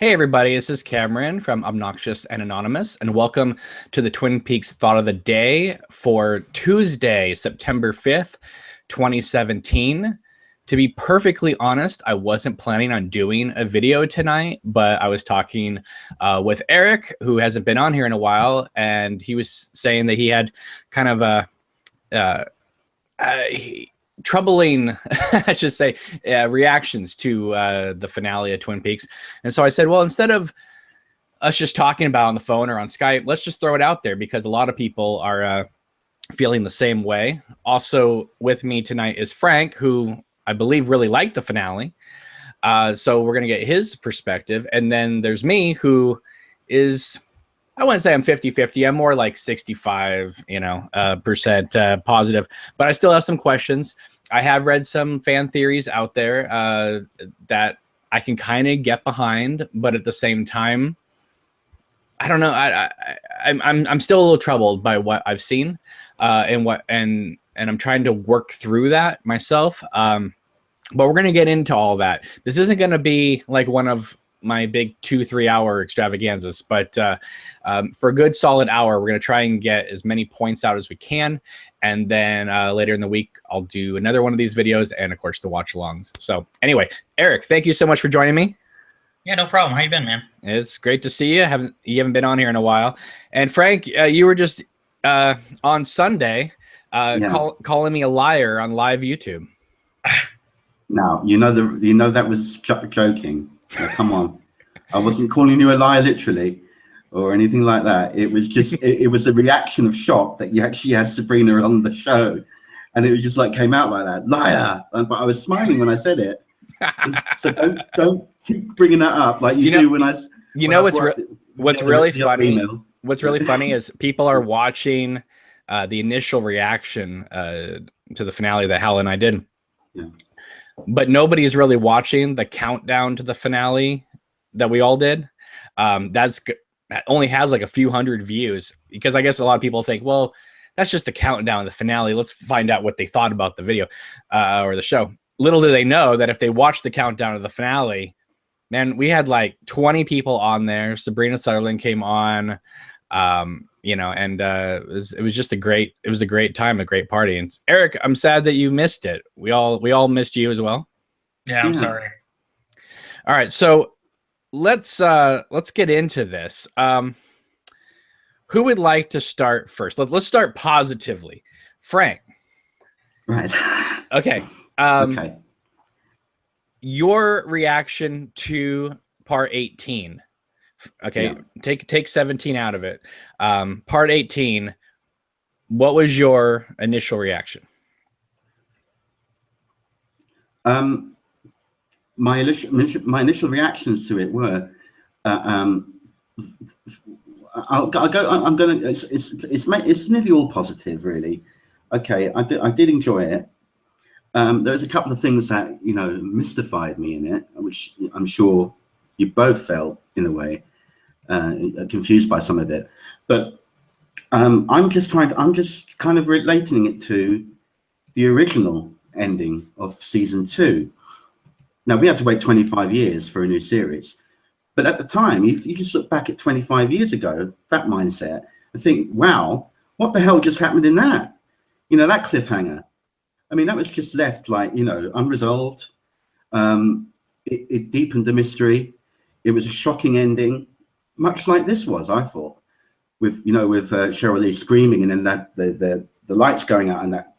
Hey everybody, this is Cameron from Obnoxious and Anonymous, and welcome to the Twin Peaks Thought of the Day for Tuesday, September 5th, 2017. To be perfectly honest, I wasn't planning on doing a video tonight, but I was talking with Eric, who hasn't been on here in a while, and he was saying that he had kind of troubling, I should say, reactions to the finale of Twin Peaks. And so I said, well, instead of us just talking about it on the phone or on Skype, let's just throw it out there because a lot of people are feeling the same way. Also with me tonight is Frank, who I believe really liked the finale. So we're going to get his perspective. And then there's me, who is, I wouldn't say I'm 50-50. I'm more like 65, percent positive, but I still have some questions. I have read some fan theories out there that I can kind of get behind, but at the same time, I don't know. I'm still a little troubled by what I've seen, and I'm trying to work through that myself. But we're gonna get into all that. This isn't gonna be like one of my big 2-3 hour extravaganzas, but for a good solid hour, we're going to try and get as many points out as we can. And then later in the week, I'll do another one of these videos and of course the watch alongs. So anyway, Eric, thank you so much for joining me. Yeah, no problem. How you been, man? It's great to see you. You haven't been on here in a while. And Frank, you were just on Sunday calling me a liar on live YouTube. Now, that was joking. Now, come on. I wasn't calling you a liar literally or anything like that. It was just it was a reaction of shock that you actually had Sabrina on the show, and it was just like came out like that, liar. But I was smiling when I said it. So don't keep bringing that up like you do when I. What's really funny? What's really funny is people are watching the initial reaction to the finale that Hal and I did. Yeah. But nobody's really watching the countdown to the finale that we all did. That only has like a few hundred views because I guess a lot of people think, well, that's just the countdown to the finale. Let's find out what they thought about the video or the show. Little do they know that if they watch the countdown to the finale, man, we had like 20 people on there. Sabrina Sutherland came on, and it was just a great time, a great party. And Eric, I'm sad that you missed it. We all missed you as well. Yeah, I'm sorry. All right, so let's get into this. Who would like to start first? Let's start positively. Frank. Right. Okay. Okay. Your reaction to part 18. Okay, yeah. Take 17 out of it. Part 18, what was your initial reaction? My initial reactions to it were, it's nearly all positive, really. Okay, I did enjoy it. There was a couple of things that mystified me in it, which I'm sure you both felt in a way. Confused by some of it, but I'm just kind of relating it to the original ending of season 2. Now we had to wait 25 years for a new series, but at the time, if you just look back at 25 years ago, that mindset, and think, wow, what the hell just happened in that? That cliffhanger. I mean, that was just left like unresolved. It deepened the mystery. It was a shocking ending. Much like this was, I thought, with Cheryl Lee screaming, and then that the lights going out, and that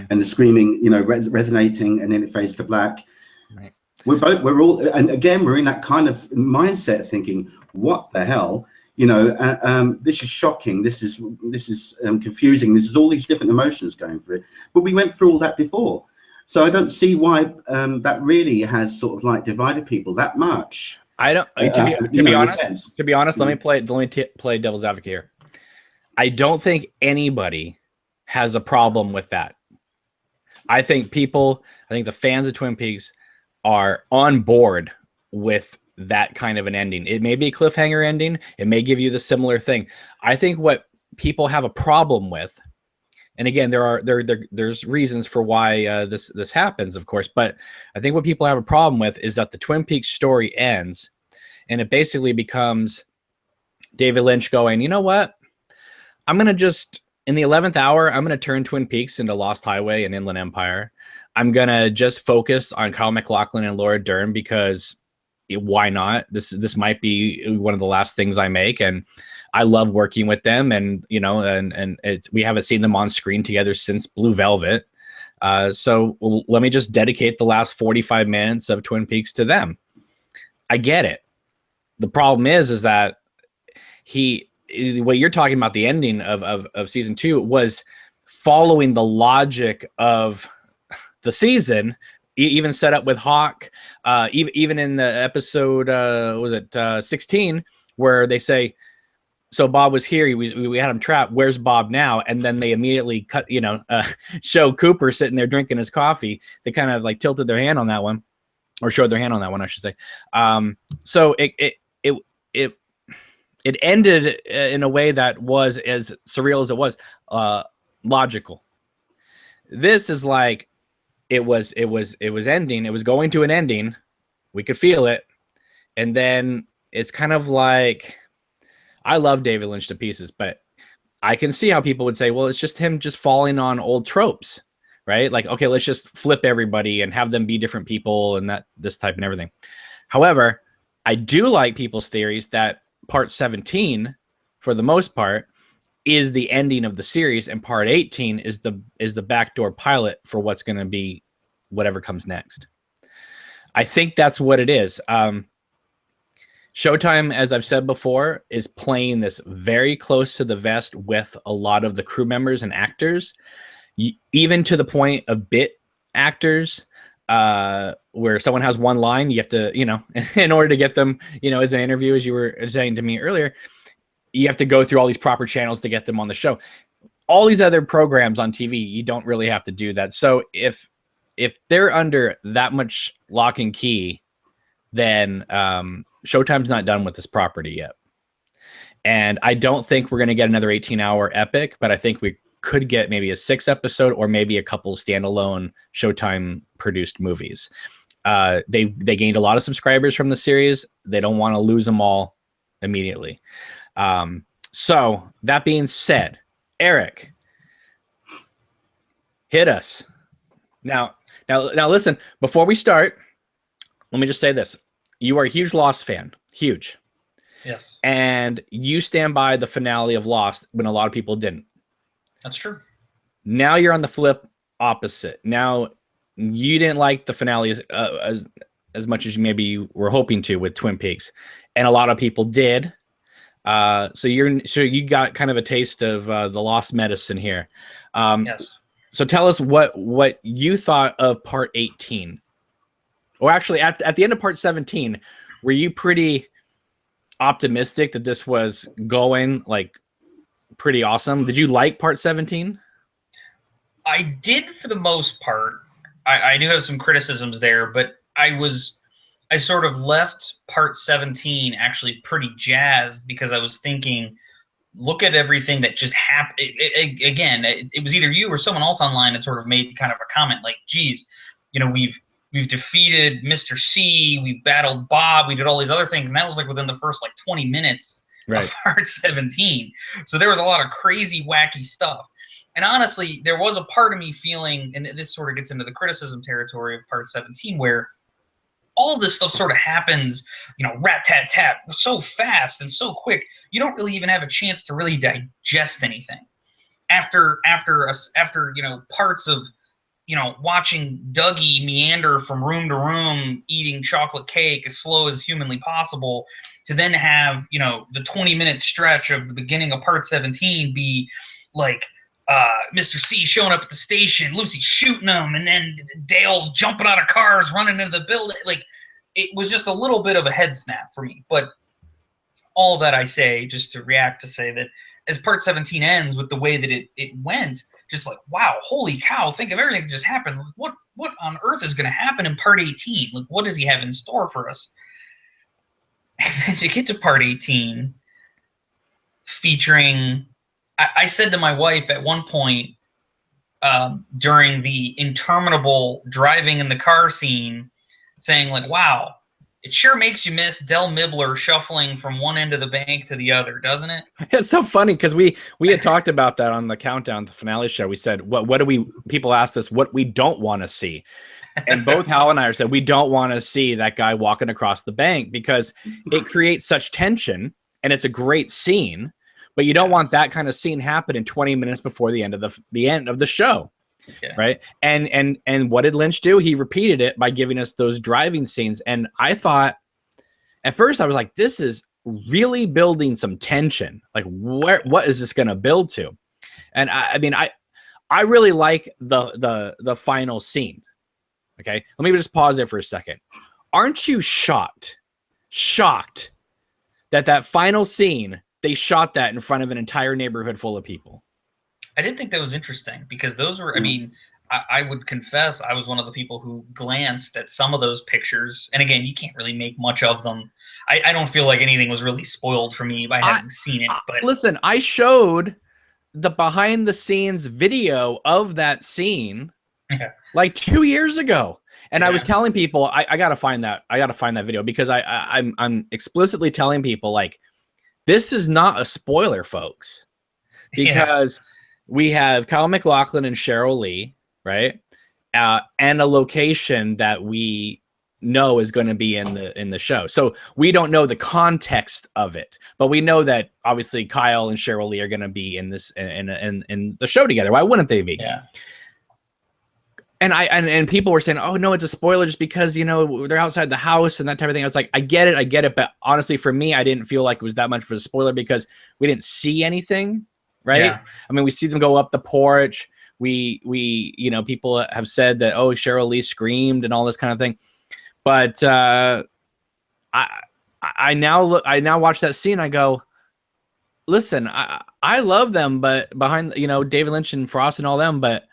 and the screaming, resonating, and then it fades to black. Right. We're all, and again, we're in that kind of mindset, thinking, what the hell, this is shocking, this is confusing, this is all these different emotions going through. But we went through all that before, so I don't see why that really has sort of like divided people that much. I don't. To be honest, let me play devil's advocate here. I don't think anybody has a problem with that. I think the fans of Twin Peaks are on board with that kind of an ending. It may be a cliffhanger ending. It may give you the similar thing. I think what people have a problem with, and again, there's reasons for why this happens, of course. But I think what people have a problem with is that the Twin Peaks story ends, And it basically becomes David Lynch going, you know what? I'm going to just, in the 11th hour, I'm going to turn Twin Peaks into Lost Highway and Inland Empire. I'm going to just focus on Kyle MacLachlan and Laura Dern because why not? This might be one of the last things I make. And I love working with them. And, you know, and we haven't seen them on screen together since Blue Velvet. So let me just dedicate the last 45 minutes of Twin Peaks to them. I get it. The problem is that what you're talking about, the ending of season 2 was following the logic of the season, even set up with Hawk, even in the episode, was it 16, where they say, so Bob was here, we had him trapped, where's Bob now? And then they immediately cut, you know, show Cooper sitting there drinking his coffee. They kind of like tilted their hand on that one, or showed their hand on that one, I should say. So it ended in a way that was as surreal as it was logical. This is like it was ending. It was going to an ending. We could feel it, and then it's kind of like, I love David Lynch to pieces, but I can see how people would say, well, it's just him just falling on old tropes, right? Like, okay, let's just flip everybody and have them be different people and this type and everything. However, I do like people's theories that part 17, for the most part, is the ending of the series, and part 18 is the backdoor pilot for what's going to be whatever comes next. I think that's what it is. Showtime, as I've said before, is playing this very close to the vest with a lot of the crew members and actors, even to the point of bit actors, where someone has one line, you have to, you know, in order to get them, you know, as an interview, as you were saying to me earlier, you have to go through all these proper channels to get them on the show. All these other programs on TV, you don't really have to do that. So if they're under that much lock and key, then Showtime's not done with this property yet. And I don't think we're going to get another 18-hour epic, but I think we could get maybe a 6-episode or maybe a couple standalone Showtime produced movies. They gained a lot of subscribers from the series. They don't want to lose them all immediately. So that being said, Eric, hit us. Now listen, before we start, let me just say this. You are a huge Lost fan. Huge. Yes. And you stand by the finale of Lost when a lot of people didn't. That's true. Now you're on the flip opposite. Now you didn't like the finale as much as you maybe were hoping to with Twin Peaks, and a lot of people did. So you got kind of a taste of the lost medicine here. Yes. So tell us what you thought of part 18. Or actually, at the end of part 17, were you pretty optimistic that this was going like pretty awesome? Did you like part 17? I did for the most part. I do have some criticisms there, but I sort of left part 17 actually pretty jazzed because I was thinking, look at everything that just happened. Again, it was either you or someone else online that sort of made kind of a comment like, geez, you know, we've defeated Mr. C, we've battled Bob, we did all these other things, and that was like within the first like 20 minutes of part 17. So there was a lot of crazy, wacky stuff. And honestly, there was a part of me feeling, and this sort of gets into the criticism territory of part 17, where all this stuff sort of happens, you know, rat-tat-tat, so fast and so quick, you don't really even have a chance to really digest anything. After you know, parts of, you know, watching Dougie meander from room to room, eating chocolate cake as slow as humanly possible, to then have, you know, the 20-minute stretch of the beginning of part 17 be like Mr. C showing up at the station, Lucy shooting him, and then Dale's jumping out of cars, running into the building. Like, it was just a little bit of a head snap for me. But all of that I say, just to react to say that as part 17 ends with the way that it went, just like, wow, holy cow, think of everything that just happened. What on earth is going to happen in part 18? Like, what does he have in store for us? And then to get to part 18, featuring, I said to my wife at one point during the interminable driving in the car scene, saying like, wow, It sure makes you miss Del Mibbler shuffling from one end of the bank to the other, doesn't it? It's so funny because we had talked about that on the countdown, the finale show. We said, what do we? People asked us what we don't want to see, and both Hal and I said we don't want to see that guy walking across the bank because it creates such tension, and it's a great scene, but you don't want that kind of scene happen 20 minutes before the end of the show. Yeah. Right. And what did Lynch do? He repeated it by giving us those driving scenes. And I thought at first I was like, this is really building some tension. Like, what is this going to build to? And I mean, I really like the final scene. Okay. Let me just pause there for a second. Aren't you shocked that final scene, they shot that in front of an entire neighborhood full of people? I did think that was interesting because those were, I mean, I would confess I was one of the people who glanced at some of those pictures. And again, you can't really make much of them. I don't feel like anything was really spoiled for me by having seen it. But listen, I showed the behind the scenes video of that scene like 2 years ago. And I was telling people, I got to find that. I got to find that video because I'm explicitly telling people like, this is not a spoiler, folks, because we have Kyle MacLachlan and Cheryl Lee, right? And a location that we know is going to be in the show. So we don't know the context of it, but we know that obviously Kyle and Cheryl Lee are going to be in this in the show together. Why wouldn't they be? Yeah. And people were saying, oh no, it's a spoiler just because, you know, they're outside the house and that type of thing. I was like, I get it. But honestly, for me, I didn't feel like it was that much of a spoiler because we didn't see anything. Right. Yeah. I mean, we see them go up the porch. We, you know, people have said that, oh, Cheryl Lee screamed and all this kind of thing. But I now watch that scene. I go, listen, I love them, but behind, you know, David Lynch and Frost and all them, but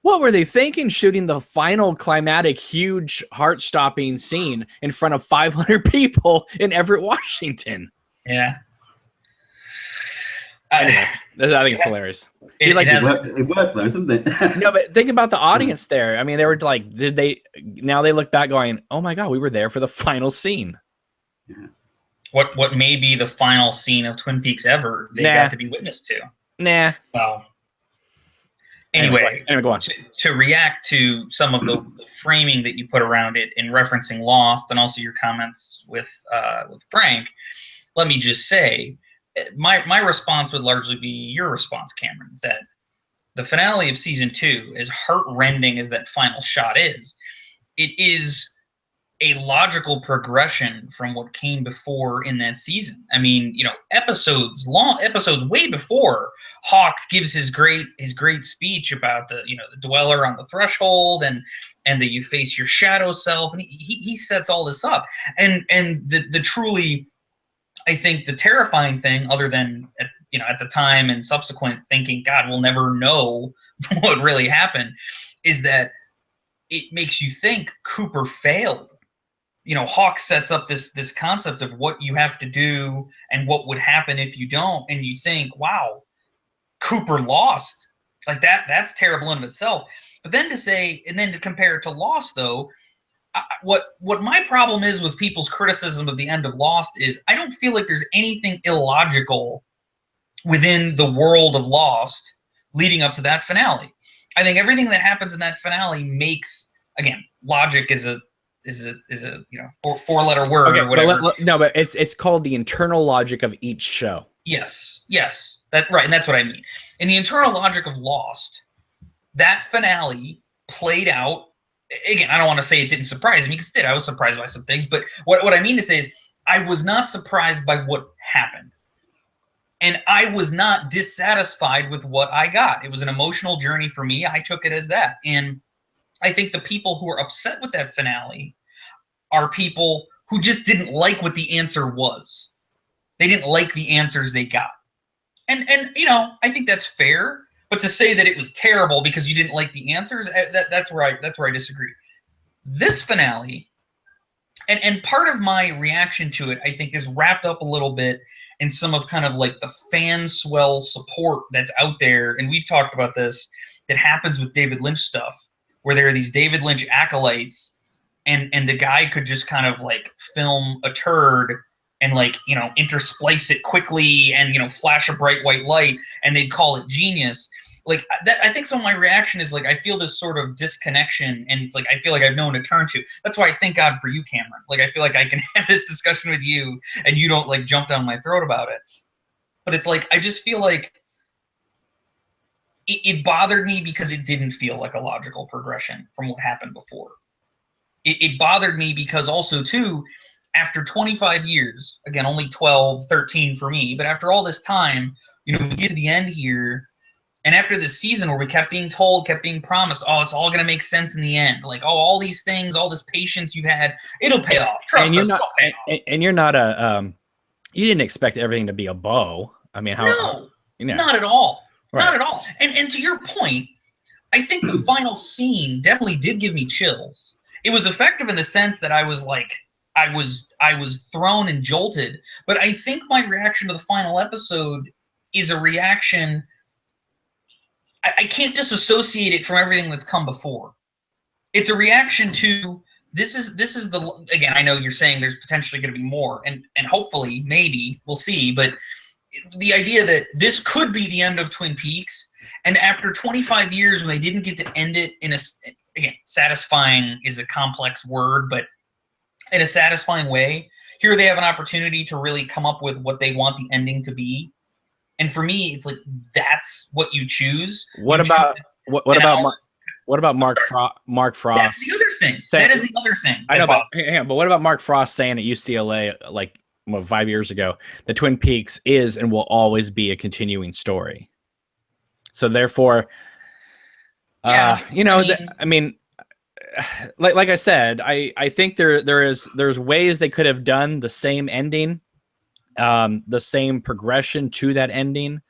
what were they thinking shooting the final climatic, huge heart-stopping scene in front of 500 people in Everett, Washington? Yeah. Anyway, I think it's hilarious. It worked though, didn't it? No, but think about the audience there. I mean, they were like, now they look back going, oh my God, we were there for the final scene. Yeah. What may be the final scene of Twin Peaks ever they got to be witness to. Nah. Well, anyway, go on. To react to some of the framing that you put around it in referencing Lost and also your comments with Frank, let me just say, my response would largely be your response, Cameron, that the finale of season 2, as heart-rending as that final shot is, it is a logical progression from what came before in that season. I mean, you know, episodes way before Hawk gives his great speech about the dweller on the threshold and that you face your shadow self, and he sets all this up, and the truly, I think, the terrifying thing, other than at the time and subsequent thinking, God, we'll never know what really happened, is that it makes you think Cooper failed. You know, Hawk sets up this concept of what you have to do and what would happen if you don't, and you think, wow, Cooper lost. Like that's terrible in of itself. But then to compare it to Lost, though, what my problem is with people's criticism of the end of Lost is I don't feel like there's anything illogical within the world of Lost leading up to that finale. I think everything that happens in that finale makes, again, logic is a four-letter word or whatever. But it's called the internal logic of each show. Yes, that's right, and that's what I mean. In the internal logic of Lost, that finale played out. Again, I don't want to say it didn't surprise me because it did. I was surprised by some things, but what I mean to say is I was not surprised by what happened, and I was not dissatisfied with what I got. It was an emotional journey for me. I took it as that, and I think the people who are upset with that finale are people who just didn't like what the answer was. They didn't like the answers they got. And you know, I think that's fair, but to say that it was terrible because you didn't like the answers, that's where I disagree. This finale, and part of my reaction to it, I think, is wrapped up a little bit in some of kind of like the fan swell support that's out there, and we've talked about this, that happens with David Lynch stuff, where there are these David Lynch acolytes and the guy could just kind of like film a turd and like, you know, intersplice it quickly and, you know, flash a bright white light and they'd call it genius. Like that, I think some of my reaction is like, I feel this sort of disconnection, and it's like, I feel like I've no one to turn to. That's why I thank God for you, Cameron. Like, I feel like I can have this discussion with you and you don't like jump down my throat about it. But it's like, I just feel like it bothered me because it didn't feel like a logical progression from what happened before. It bothered me because also too, after 25 years, again, only 12, 13 for me, but after all this time, you know, we get to the end here. And after this season where we kept being told, kept being promised, oh, it's all going to make sense in the end. Like, oh, all these things, all this patience you've had, it'll pay off. Trust us, it'll pay off. And you're not a, you didn't expect everything to be a bow. I mean, how? No, you know. not at all. Right. Not at all. And to your point, I think the final scene definitely did give me chills. It was effective in the sense that I was like, I was thrown and jolted. But I think my reaction to the final episode is a reaction. I can't disassociate it from everything that's come before. It's a reaction to this is the, again, I know you're saying there's potentially going to be more, and hopefully, maybe, we'll see, but the idea that this could be the end of Twin Peaks, and after 25 years when they didn't get to end it in a, again, satisfying is a complex word, but in a satisfying way, here they have an opportunity to really come up with what they want the ending to be. And for me, it's like, that's what you choose. What about Mark Frost? That's the other thing. That is the other thing. I know, but what about Mark Frost saying at UCLA, like 5 years ago, that Twin Peaks is and will always be a continuing story? So therefore, you know, I mean, like I said, I think there's ways they could have done the same ending, the same progression to that ending,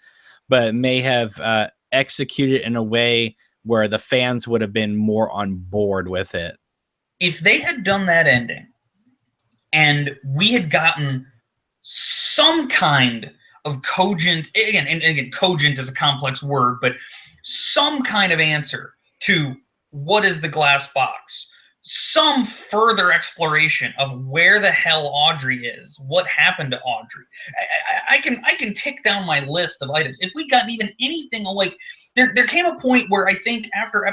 but may have executed in a way where the fans would have been more on board with it. If they had done that ending and we had gotten some kind of cogent, again, cogent is a complex word, but some kind of answer to what is the glass box, some further exploration of where the hell Audrey is, what happened to Audrey. I can tick down my list of items. If we got even anything like, there came a point where I think after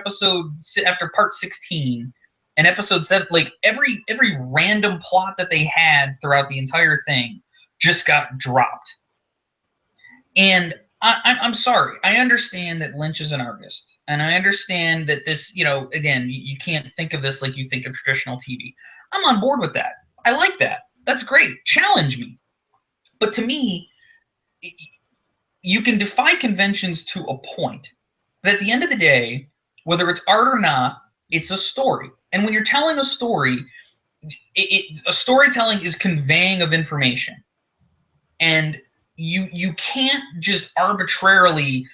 part 16 and episode 7, like every random plot that they had throughout the entire thing just got dropped. And I'm sorry. I understand that Lynch is an artist, and I understand that this, you know, again, you can't think of this like you think of traditional TV. I'm on board with that. I like that. That's great. Challenge me. But to me, you can defy conventions to a point. But at the end of the day, whether it's art or not, it's a story. And when you're telling a story, a storytelling is conveying of information. And you can't just arbitrarily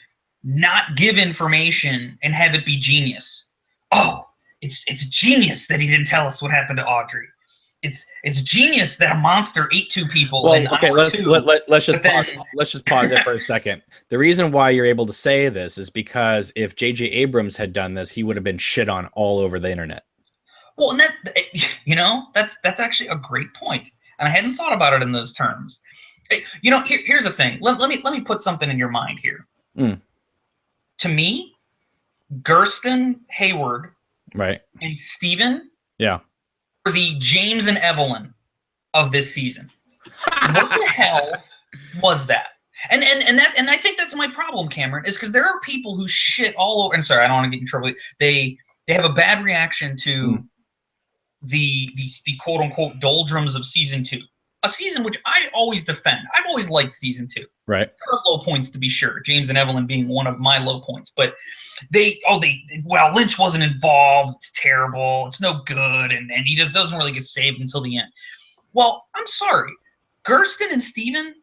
not give information and have it be genius. Oh, it's genius that he didn't tell us what happened to Audrey. It's genius that a monster ate 2 people. Well, okay, let's just pause there for a second. The reason why you're able to say this is because if J.J. Abrams had done this, he would have been shit on all over the internet. Well, and that, you know, that's actually a great point, and I hadn't thought about it in those terms. You know, here's the thing. Let me put something in your mind here. To me, Gersten, Hayward, right, and Steven, yeah, are the James and Evelyn of this season. What the hell was that? And I think that's my problem, Cameron, is because there are people who shit all over. I'm sorry, I don't want to get in trouble. They have a bad reaction to the quote unquote doldrums of season 2. A season which I always defend. I've always liked season 2. Right. There are low points to be sure. James and Evelyn being one of my low points. But Lynch wasn't involved. It's terrible. It's no good. And he just doesn't really get saved until the end. Well, I'm sorry. Gersten and Steven,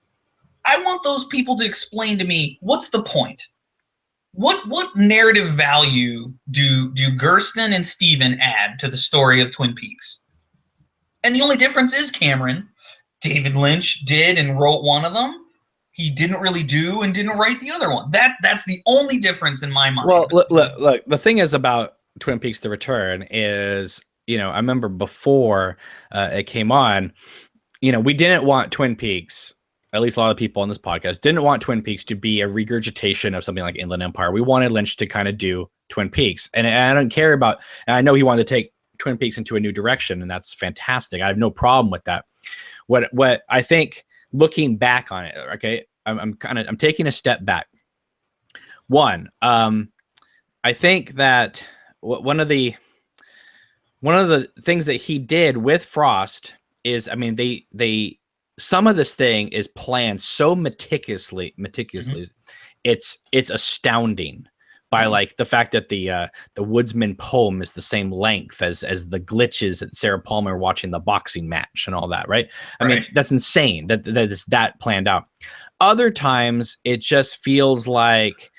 I want those people to explain to me, what's the point? What narrative value do Gersten and Steven add to the story of Twin Peaks? And the only difference is, Cameron, David Lynch did and wrote one of them. He didn't really do and didn't write the other one. That's the only difference in my mind. Well, look, the thing is about Twin Peaks: The Return is you know, I remember before it came on, you know, we didn't want Twin Peaks, at least a lot of people on this podcast didn't want Twin Peaks to be a regurgitation of something like Inland Empire. We wanted Lynch to kind of do Twin Peaks. And I don't care about, and I know he wanted to take Twin Peaks into a new direction, and that's fantastic. I have no problem with that. What I think, looking back on it, okay, I'm taking a step back. One, I think that one of the things that he did with Frost is, I mean, they some of this thing is planned so meticulously. Mm-hmm. It's astounding by like the fact that the Woodsman poem is the same length as the glitches that Sarah Palmer watching the boxing match and all that, right? I mean, that's insane that is that planned out. Other times it just feels like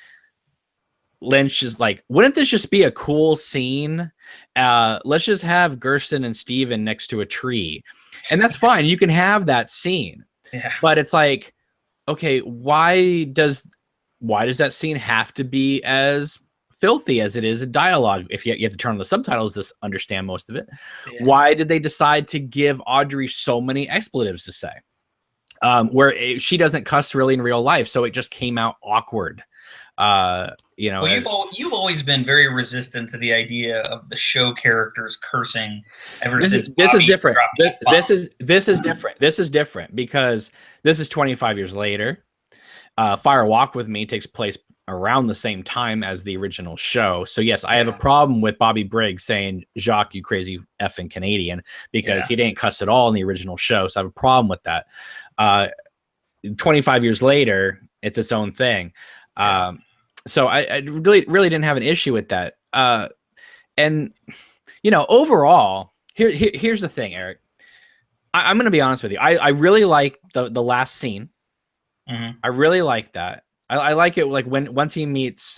Lynch is like, wouldn't this just be a cool scene? Let's just have Gersten and Steven next to a tree. And that's fine. You can have that scene. Yeah. But it's like, okay, why does that scene have to be as filthy as it is a dialogue? If you have to turn on the subtitles to understand most of it. Yeah. Why did they decide to give Audrey so many expletives to say? Where she doesn't cuss really in real life, so it just came out awkward. You know, well, you've always been very resistant to the idea of the show characters cursing ever since. This is different. This is different. This is different because this is 25 years later. Fire Walk with Me takes place around the same time as the original show. So yes, I have a problem with Bobby Briggs saying "Jacques, you crazy effing Canadian" because he didn't cuss at all in the original show. So I have a problem with that. 25 years later, it's its own thing. So I really didn't have an issue with that. And you know, overall, here's the thing, Eric. I'm going to be honest with you. I really like the last scene. Mm-hmm. I really like that. I like it like once he meets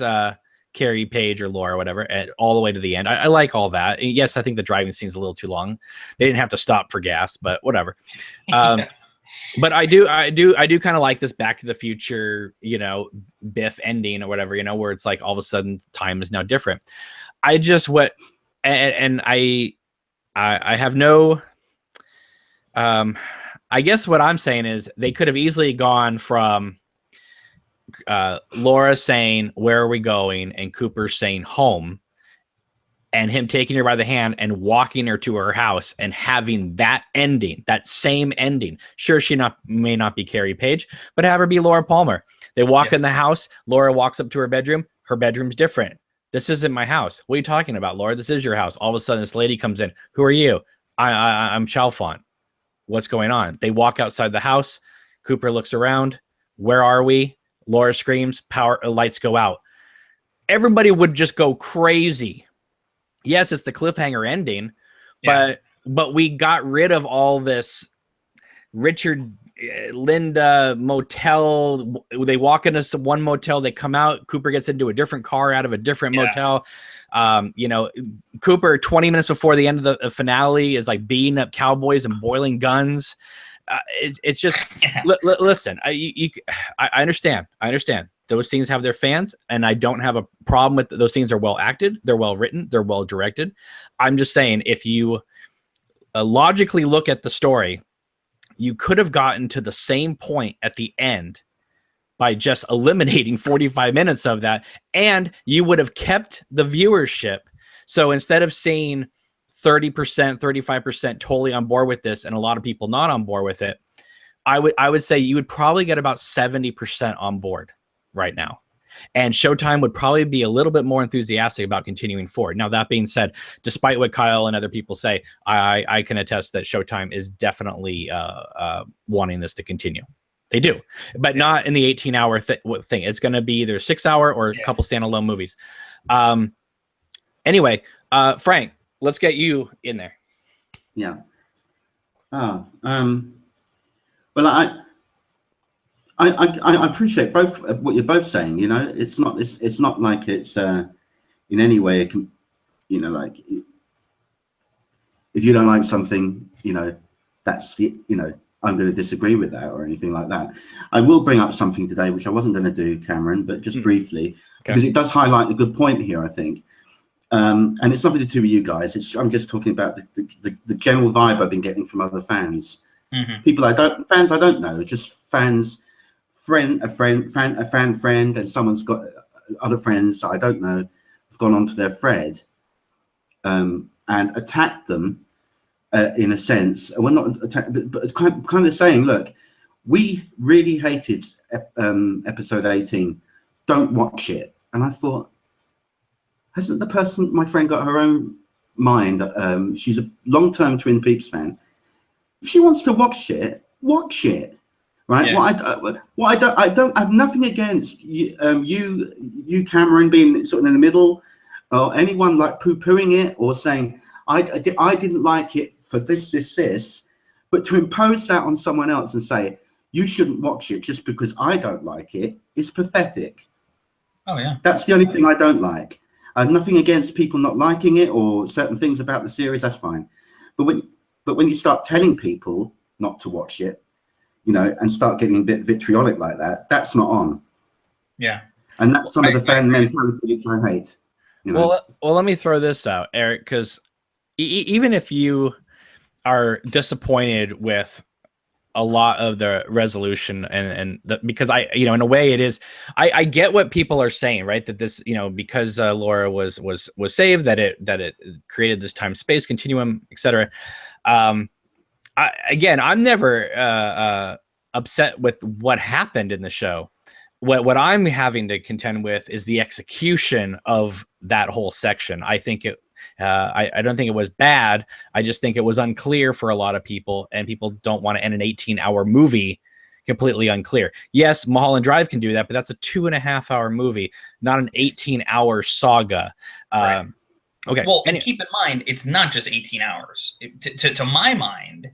Carrie Page or Laura or whatever, all the way to the end. I like all that. And yes, I think the driving scene's a little too long. They didn't have to stop for gas, but whatever. But I do kind of like this Back to the Future, you know, Biff ending or whatever, you know, where it's like all of a sudden time is now different. I just I have no, I guess what I'm saying is they could have easily gone from Laura saying, "Where are we going?" and Cooper saying home, and him taking her by the hand and walking her to her house and having that ending, that same ending. Sure, she may not be Carrie Page, but have her be Laura Palmer. They walk in the house. Laura walks up to her bedroom. Her bedroom's different. This isn't my house. What are you talking about, Laura? This is your house. All of a sudden, this lady comes in. Who are you? I'm Chalfont. What's going on? They walk outside the house. Cooper looks around. Where are we? Laura screams. Lights go out. Everybody would just go crazy. Yes, it's the cliffhanger ending, but we got rid of all this Richard Linda motel. They walk into one motel, they come out, Cooper gets into a different car out of a different motel. You know, Cooper 20 minutes before the end of the finale is like beating up cowboys and boiling guns. It's just listen, I understand. Those scenes have their fans, and I don't have a problem with those scenes. Are well acted, they're well written, they're well directed. I'm just saying, if you logically look at the story, you could have gotten to the same point at the end by just eliminating 45 minutes of that, and you would have kept the viewership. So instead of seeing 30%, 35% totally on board with this, and a lot of people not on board with it, I would say you would probably get about 70% on board right now. And Showtime would probably be a little bit more enthusiastic about continuing forward. Now, that being said, despite what Kyle and other people say, I can attest that Showtime is definitely wanting this to continue. They do, but not in the 18-hour thing. It's going to be either 6-hour or a couple standalone movies. Anyway, Frank, let's get you in there. Yeah. Well, I appreciate both what you're both saying. You know, it's not like it's in any way you know, like if you don't like something, you know, that's, you know, I'm going to disagree with that or anything like that. I will bring up something today which I wasn't going to do, Cameron, but just briefly, because it does highlight a good point here, I think. And it's nothing to do with you guys. I'm just talking about the general vibe I've been getting from other fans. People fans I don't know, just fans, a fan, and someone's got other friends that I don't know have gone onto their thread and attacked them in a sense. We're not attacked, but kind of saying, look, we really hated episode 18. Don't watch it. And I thought, hasn't my friend, got her own mind? She's a long-term Twin Peaks fan. If she wants to watch it, right? Yeah. I don't have nothing against you, Cameron, being sort of in the middle, or anyone like poo-pooing it or saying I didn't like it for this, but to impose that on someone else and say you shouldn't watch it just because I don't like it is pathetic. Oh yeah, that's the only thing I don't like. I have nothing against people not liking it or certain things about the series. That's fine, but when you start telling people not to watch it, and start getting a bit vitriolic like that, that's not on. Yeah. And that's some of the fan mentality which I hate. Well, let me throw this out, Eric, because even if you are disappointed with a lot of the resolution because in a way it is, I get what people are saying, right? That this, because Laura was saved, that it created this time-space continuum, etc. I'm never upset with what happened in the show. What I'm having to contend with is the execution of that whole section. I think I don't think it was bad. I just think it was unclear for a lot of people, and people don't want to end an 18-hour movie completely unclear. Yes, Mulholland Drive can do that, but that's a 2.5-hour movie, not an 18-hour saga. Right. Okay. Well, and keep in mind, it's not just 18 hours. To my mind,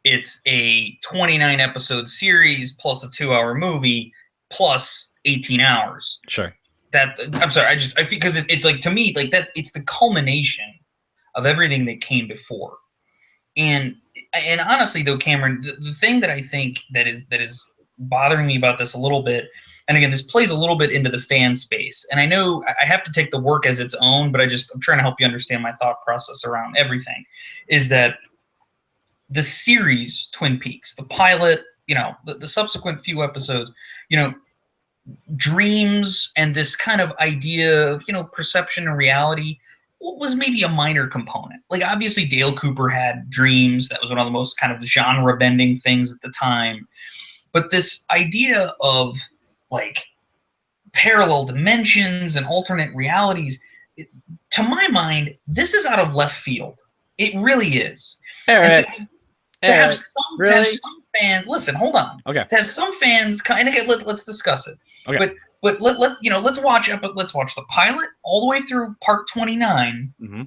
it's a 29 episode series plus a 2-hour movie plus 18 hours. Sure. I'm sorry. I feel because it's like, to me, like it's the culmination of everything that came before. And honestly, though, Cameron, the thing that I think that is bothering me about this a little bit, and again, this plays a little bit into the fan space. And I know I have to take the work as its own, but I'm trying to help you understand my thought process around everything. Is that the series Twin Peaks, the pilot, the subsequent few episodes, dreams and this kind of idea of, perception and reality was maybe a minor component. Like, obviously Dale Cooper had dreams. That was one of the most kind of genre bending things at the time. But this idea of like parallel dimensions and alternate realities, to my mind, this is out of left field. It really is. Eric, to have some fans, listen, hold on. Okay. To have some fans kind of let's discuss it. Okay. But let's watch the pilot all the way through part 29. Mm-hmm.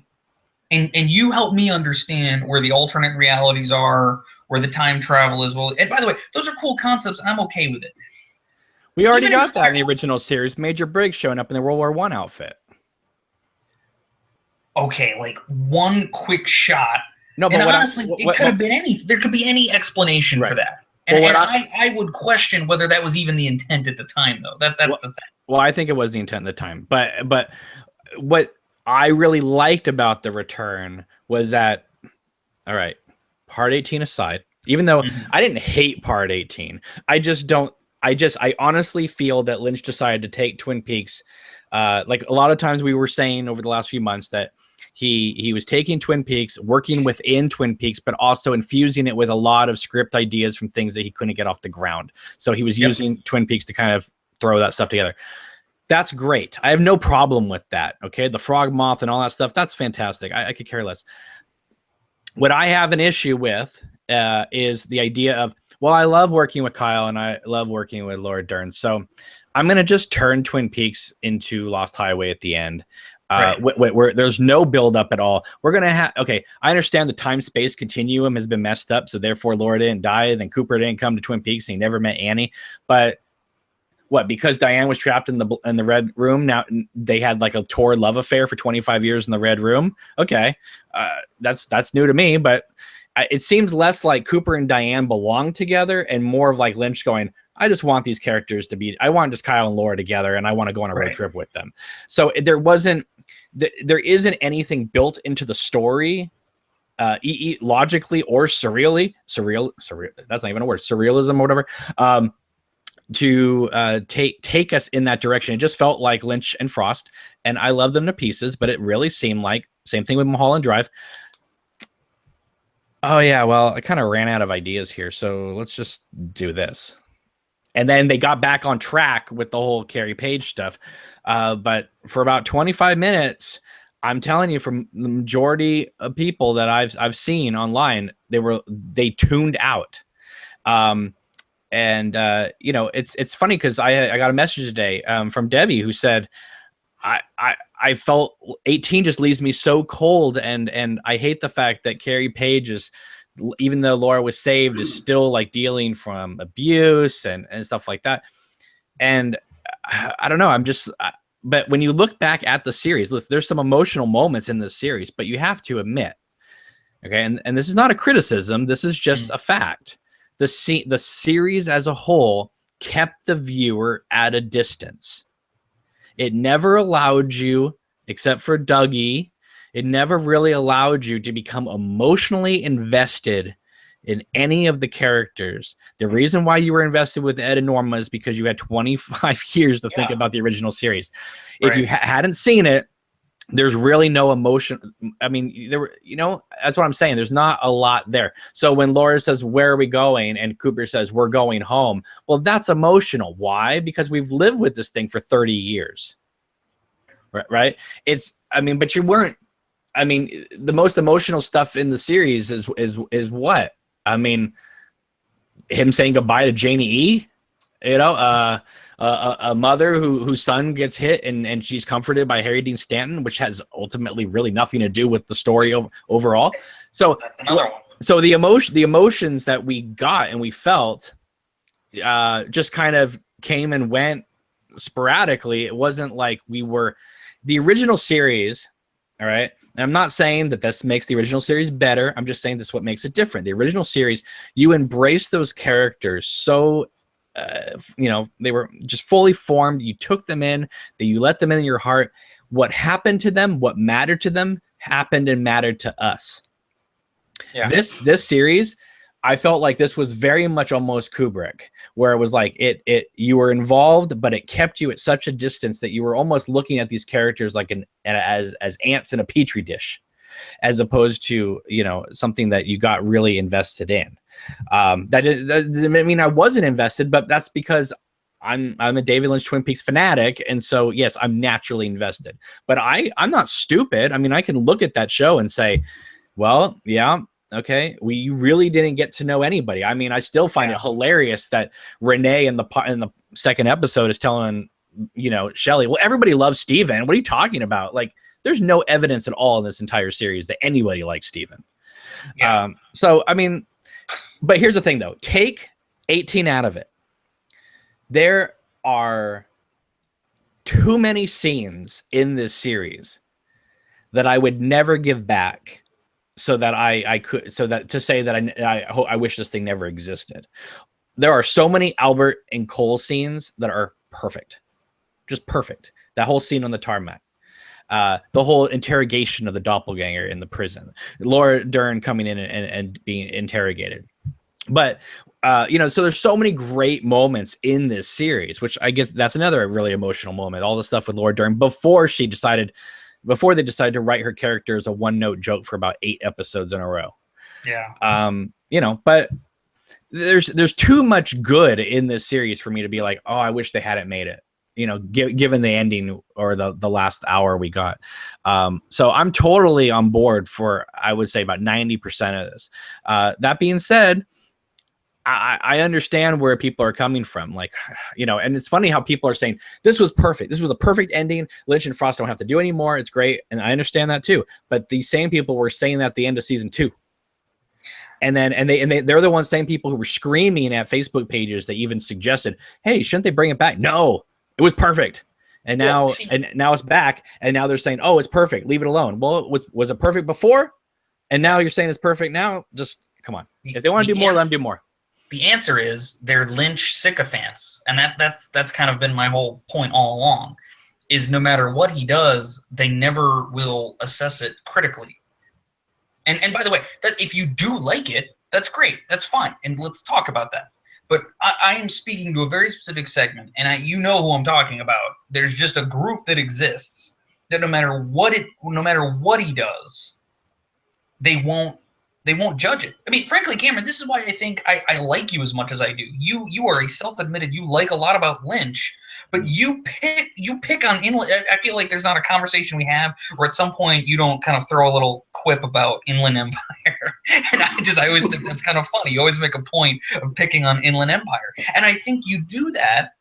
And you help me understand where the alternate realities are, where the time travel is. Well, and by the way, those are cool concepts. I'm okay with it. We already got that in the original series. Major Briggs showing up in the World War I outfit. Okay, like one quick shot. No, but honestly, it could have been any. There could be any explanation for that. And, I would question whether that was even the intent at the time, though. That's the thing. Well, I think it was the intent at the time. But what I really liked about the return was that, all right, part 18 aside, even though I didn't hate part 18, I honestly feel that Lynch decided to take Twin Peaks. Like a lot of times we were saying over the last few months that he was taking Twin Peaks, working within Twin Peaks, but also infusing it with a lot of script ideas from things that he couldn't get off the ground. So he was using Twin Peaks to kind of throw that stuff together. That's great. I have no problem with that. Okay. The frog moth and all that stuff. That's fantastic. I could care less. What I have an issue with is the idea of, well, I love working with Kyle and I love working with Laura Dern. So I'm going to just turn Twin Peaks into Lost Highway at the end. Where there's no build up at all. We're going to have, okay, I understand the time-space continuum has been messed up. So therefore Laura didn't die. Then Cooper didn't come to Twin Peaks and he never met Annie. But because Diane was trapped in the red room, now they had like a torrid love affair for 25 years in the red room. Okay. That's new to me, but it seems less like Cooper and Diane belong together and more of like Lynch going, I just want these characters to be, I want just Kyle and Laura together and I want to go on a road trip with them. So there isn't anything built into the story logically or surreal, that's not even a word, surrealism or whatever, to take us in that direction. It just felt like Lynch and Frost, and I love them to pieces, but it really seemed like, same thing with Mulholland Drive. Oh yeah, well, I kind of ran out of ideas here, so let's just do this. And then they got back on track with the whole Carrie Page stuff. But for about 25 minutes, I'm telling you, from the majority of people that I've seen online, they tuned out. It's funny because I got a message today from Debbie who said, I felt 18 just leaves me so cold, and I hate the fact that Carrie Page is, even though Laura was saved, is still like dealing from abuse and stuff like that. And I don't know, but when you look back at the series, listen, there's some emotional moments in this series, but you have to admit, okay, and this is not a criticism, this is just a fact. The series as a whole kept the viewer at a distance. It never allowed you, except for Dougie, it never really allowed you to become emotionally invested in any of the characters. The reason why you were invested with Ed and Norma is because you had 25 years to think about the original series. If you hadn't seen it, there's really no emotion. I mean, that's what I'm saying. There's not a lot there. So when Laura says, where are we going? And Cooper says, we're going home. Well, that's emotional. Why? Because we've lived with this thing for 30 years. Right? But you weren't, the most emotional stuff in the series is what? I mean, him saying goodbye to Janie E, a mother whose son gets hit and she's comforted by Harry Dean Stanton, which has ultimately really nothing to do with the story overall. So that's another one. So the emotions that we got and we felt just kind of came and went sporadically. It wasn't like we were the original series. All right. And I'm not saying that this makes the original series better. I'm just saying this is what makes it different. The original series, you embrace those characters so they were just fully formed. You took them in, that you let them in your heart. What happened to them, what mattered to them, happened and mattered to us. Yeah. This series, I felt like this was very much almost Kubrick, where it was like you were involved, but it kept you at such a distance that you were almost looking at these characters like as ants in a petri dish, as opposed to something that you got really invested in. That didn't mean I wasn't invested, but that's because I'm a David Lynch Twin Peaks fanatic, and so yes, I'm naturally invested. But I'm not stupid. I mean, I can look at that show and say, well, yeah. Okay, we really didn't get to know anybody. I mean, I still find it hilarious that Renee in the second episode is telling, Shelley, well, everybody loves Steven. What are you talking about? Like, there's no evidence at all in this entire series that anybody likes Steven. Yeah. So, I mean, but here's the thing, though. Take 18 out of it. There are too many scenes in this series that I would never give back. So that I wish this thing never existed. There are so many Albert and Cole scenes that are perfect, just perfect. That whole scene on the tarmac, the whole interrogation of the doppelganger in the prison, Laura Dern coming in and being interrogated. But so there's so many great moments in this series, which I guess that's another really emotional moment. All the stuff with Laura Dern before they decided to write her character as a one-note joke for about 8 episodes in a row. Yeah. But there's too much good in this series for me to be like, oh, I wish they hadn't made it, given the ending or the last hour we got. So I'm totally on board for, I would say, about 90% of this. That being said, I understand where people are coming from. Like, and it's funny how people are saying, this was perfect. This was a perfect ending. Lynch and Frost don't have to do anymore. It's great. And I understand that too. But these same people were saying that at the end of season 2. And they're the same people who were screaming at Facebook pages that even suggested, hey, shouldn't they bring it back? No, it was perfect. And now, now it's back. And now they're saying, oh, it's perfect. Leave it alone. Well, was it perfect before? And now you're saying it's perfect now? Just Come on. If they want to do more, let them do more. The answer is they're Lynch sycophants, and that's kind of been my whole point all along. Is no matter what he does, they never will assess it critically. And by the way, that if you do like it, that's great. That's fine, and let's talk about that. But I am speaking to a very specific segment, and you know who I'm talking about. There's just a group that exists that no matter what he does, they won't judge it. I mean, frankly, Cameron, this is why I think I like you as much as I do. You are a self-admitted, you like a lot about Lynch, but you pick on Inland. I feel like there's not a conversation we have where at some point you don't kind of throw a little quip about Inland Empire. And I always think that's kind of funny. You always make a point of picking on Inland Empire. And I think you do that,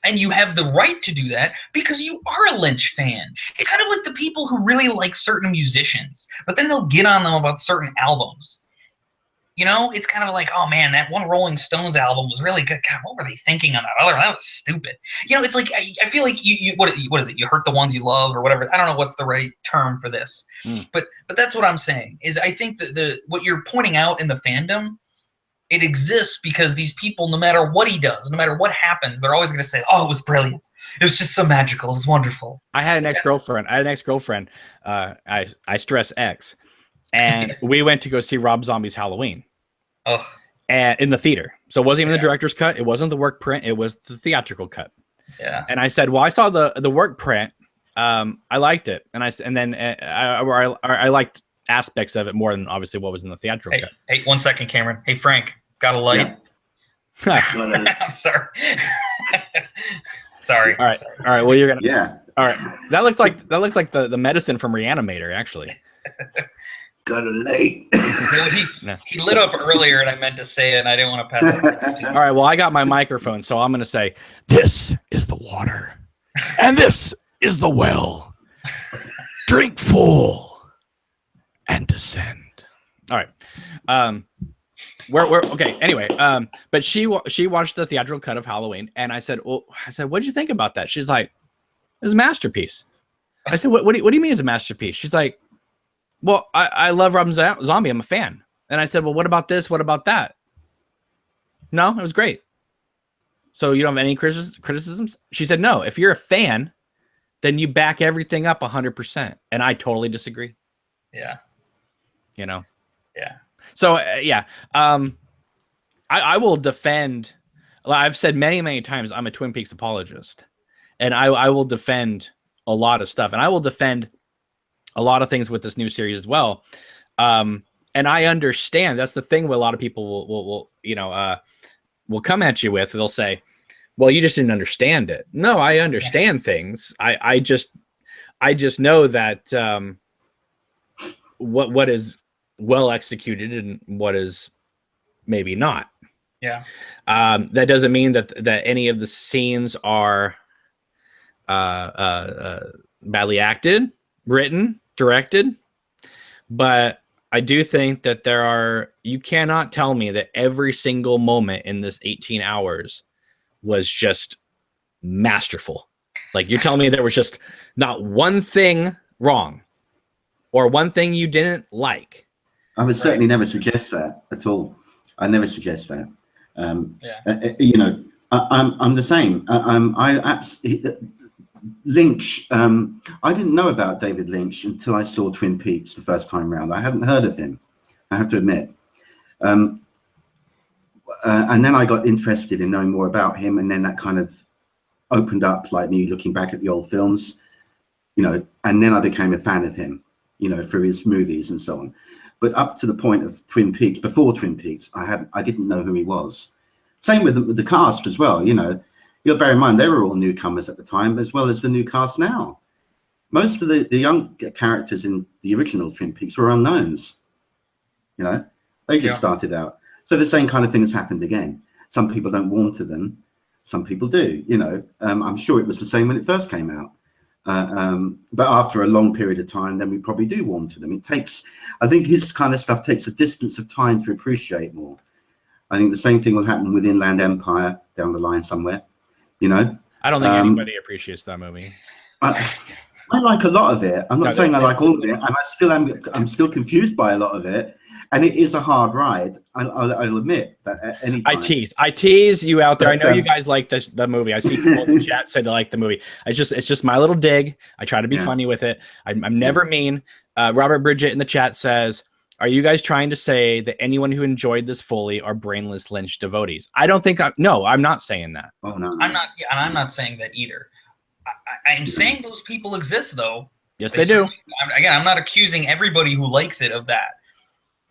and you have the right to do that because you are a Lynch fan. It's kind of like the people who really like certain musicians, but then they'll get on them about certain albums. You know, it's kind of like, oh man, that one Rolling Stones album was really good. God, what were they thinking on that other? That was stupid. You know, it's like I feel like what is it? You hurt the ones you love or whatever. I don't know what's the right term for this, but that's what I'm saying. Is I think that what you're pointing out in the fandom, it exists because these people, no matter what he does, no matter what happens, they're always going to say, "Oh, it was brilliant. It was just so magical. It was wonderful." I had an ex-girlfriend. I stress X. And we went to go see Rob Zombie's Halloween. Ugh. And in the theater. So it wasn't even the director's cut. It wasn't the work print. It was the theatrical cut. Yeah. And I said, well, I saw the work print. I liked it. And I liked aspects of it more than obviously what was in the theatrical cut. Hey, 1 second, Cameron. Hey, Frank, got a light? Yeah. I'm sorry. Sorry. All right. Sorry. All right. Well, you're gonna. Yeah. All right. That looks like the medicine from Reanimator, actually. Got a light. He lit up earlier, and I meant to say it, and I didn't want to pass it. All right. Well, I got my microphone, so I'm going to say, this is the water, and this is the well. Drink full and descend. All right. We're okay. Anyway, but she watched the theatrical cut of Halloween, and I said, what'd you think about that? She's like, it was a masterpiece. I said, what do you mean it's a masterpiece? She's like, well, I love Rob Zombie. I'm a fan. And I said, well, what about this? What about that? No, it was great. So you don't have any criticisms? She said, no. If you're a fan, then you back everything up 100%. And I totally disagree. Yeah. You know? Yeah. So, yeah. I will defend. I've said many, many times I'm a Twin Peaks apologist. And I will defend a lot of stuff. And I will defend a lot of things with this new series as well. And I understand that's the thing where a lot of people will come at you with. They'll say, well, you just didn't understand it. No, I understand things. I just know that what is well executed and what is maybe not. Yeah. That doesn't mean that any of the scenes are badly acted, written, directed, but I do think that you cannot tell me that every single moment in this 18 hours was just masterful. Like, you're telling me there was just not one thing wrong or one thing you didn't like. I would certainly never suggest that at all. I never suggest that. I'm the same. I absolutely. Lynch, I didn't know about David Lynch until I saw Twin Peaks the first time round. I hadn't heard of him, I have to admit. And then I got interested in knowing more about him, and then that kind of opened up, like me looking back at the old films, and then I became a fan of him, through his movies and so on. But up to the point of Twin Peaks, before Twin Peaks, I didn't know who he was. Same with the cast as well, You'll bear in mind, they were all newcomers at the time, as well as the new cast now. Most of the young characters in the original Twin Peaks were unknowns. They just started out. So the same kind of thing has happened again. Some people don't warm to them. Some people do, I'm sure it was the same when it first came out. But after a long period of time, then we probably do warm to them. I think his kind of stuff takes a distance of time to appreciate more. I think the same thing will happen with Inland Empire down the line somewhere. I don't think anybody appreciates that movie. I like a lot of it. I'm not saying I like all of it, and I'm still confused by a lot of it. and it is a hard ride. I'll admit that at any time. I tease you out there. But, I know you guys like the movie. I see people in the chat say they like the movie. It's just my little dig. I try to be funny with it. I'm never mean. Robert Bridget in the chat says, "Are you guys trying to say that anyone who enjoyed this fully are brainless Lynch devotees?" I don't think. No, I'm not saying that. Oh no, I'm not. Yeah, and I'm not saying that either. I'm saying those people exist, though. Yes, they do. Again, I'm not accusing everybody who likes it of that,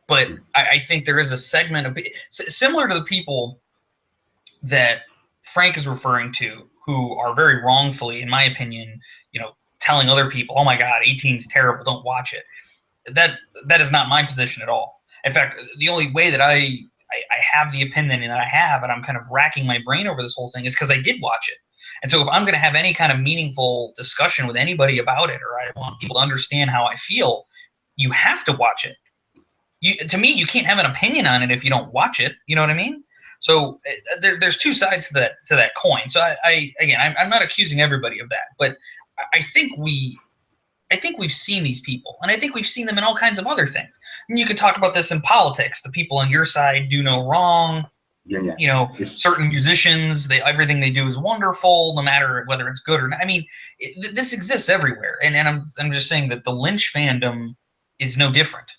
but I think there is a segment of similar to the people that Frank is referring to, who are very wrongfully, in my opinion, telling other people, "Oh my God, 18 is terrible, don't watch it." That is not my position at all. In fact, the only way that I have the opinion that I have, and I'm kind of racking my brain over this whole thing, is because I did watch it. And so if I'm going to have any kind of meaningful discussion with anybody about it, or I want people to understand how I feel, you have to watch it. To me, you can't have an opinion on it if you don't watch it. You know what I mean? So there's two sides to that coin. So I'm not accusing everybody of that, but I think we've seen these people, and I think we've seen them in all kinds of other things. I mean, you can talk about this in politics. The people on your side do no wrong. Certain musicians, everything they do is wonderful, no matter whether it's good or not. I mean, this exists everywhere, and I'm just saying that the Lynch fandom is no different.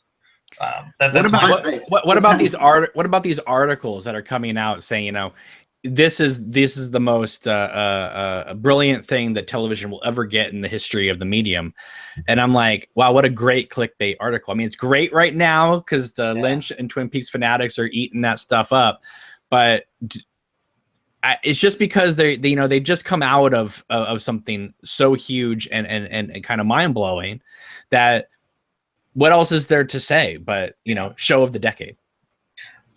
What about these articles that are coming out saying, this is the most brilliant thing that television will ever get in the history of the medium? And I'm like, wow, what a great clickbait article. I mean, it's great right now because the Lynch and Twin Peaks fanatics are eating that stuff up, but it's just because they just come out of something so huge and kind of mind blowing that what else is there to say but show of the decade.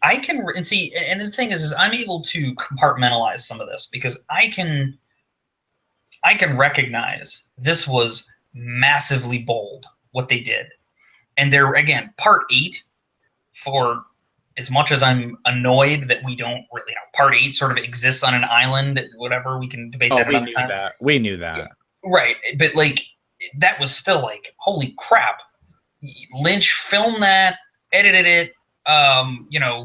I can see, and the thing is I'm able to compartmentalize some of this because I can recognize this was massively bold what they did, and they're again part 8. For as much as I'm annoyed that we don't really part 8 sort of exists on an island, whatever, we can debate that another time. We knew that, yeah, right? But that was still holy crap. Lynch filmed that, edited it,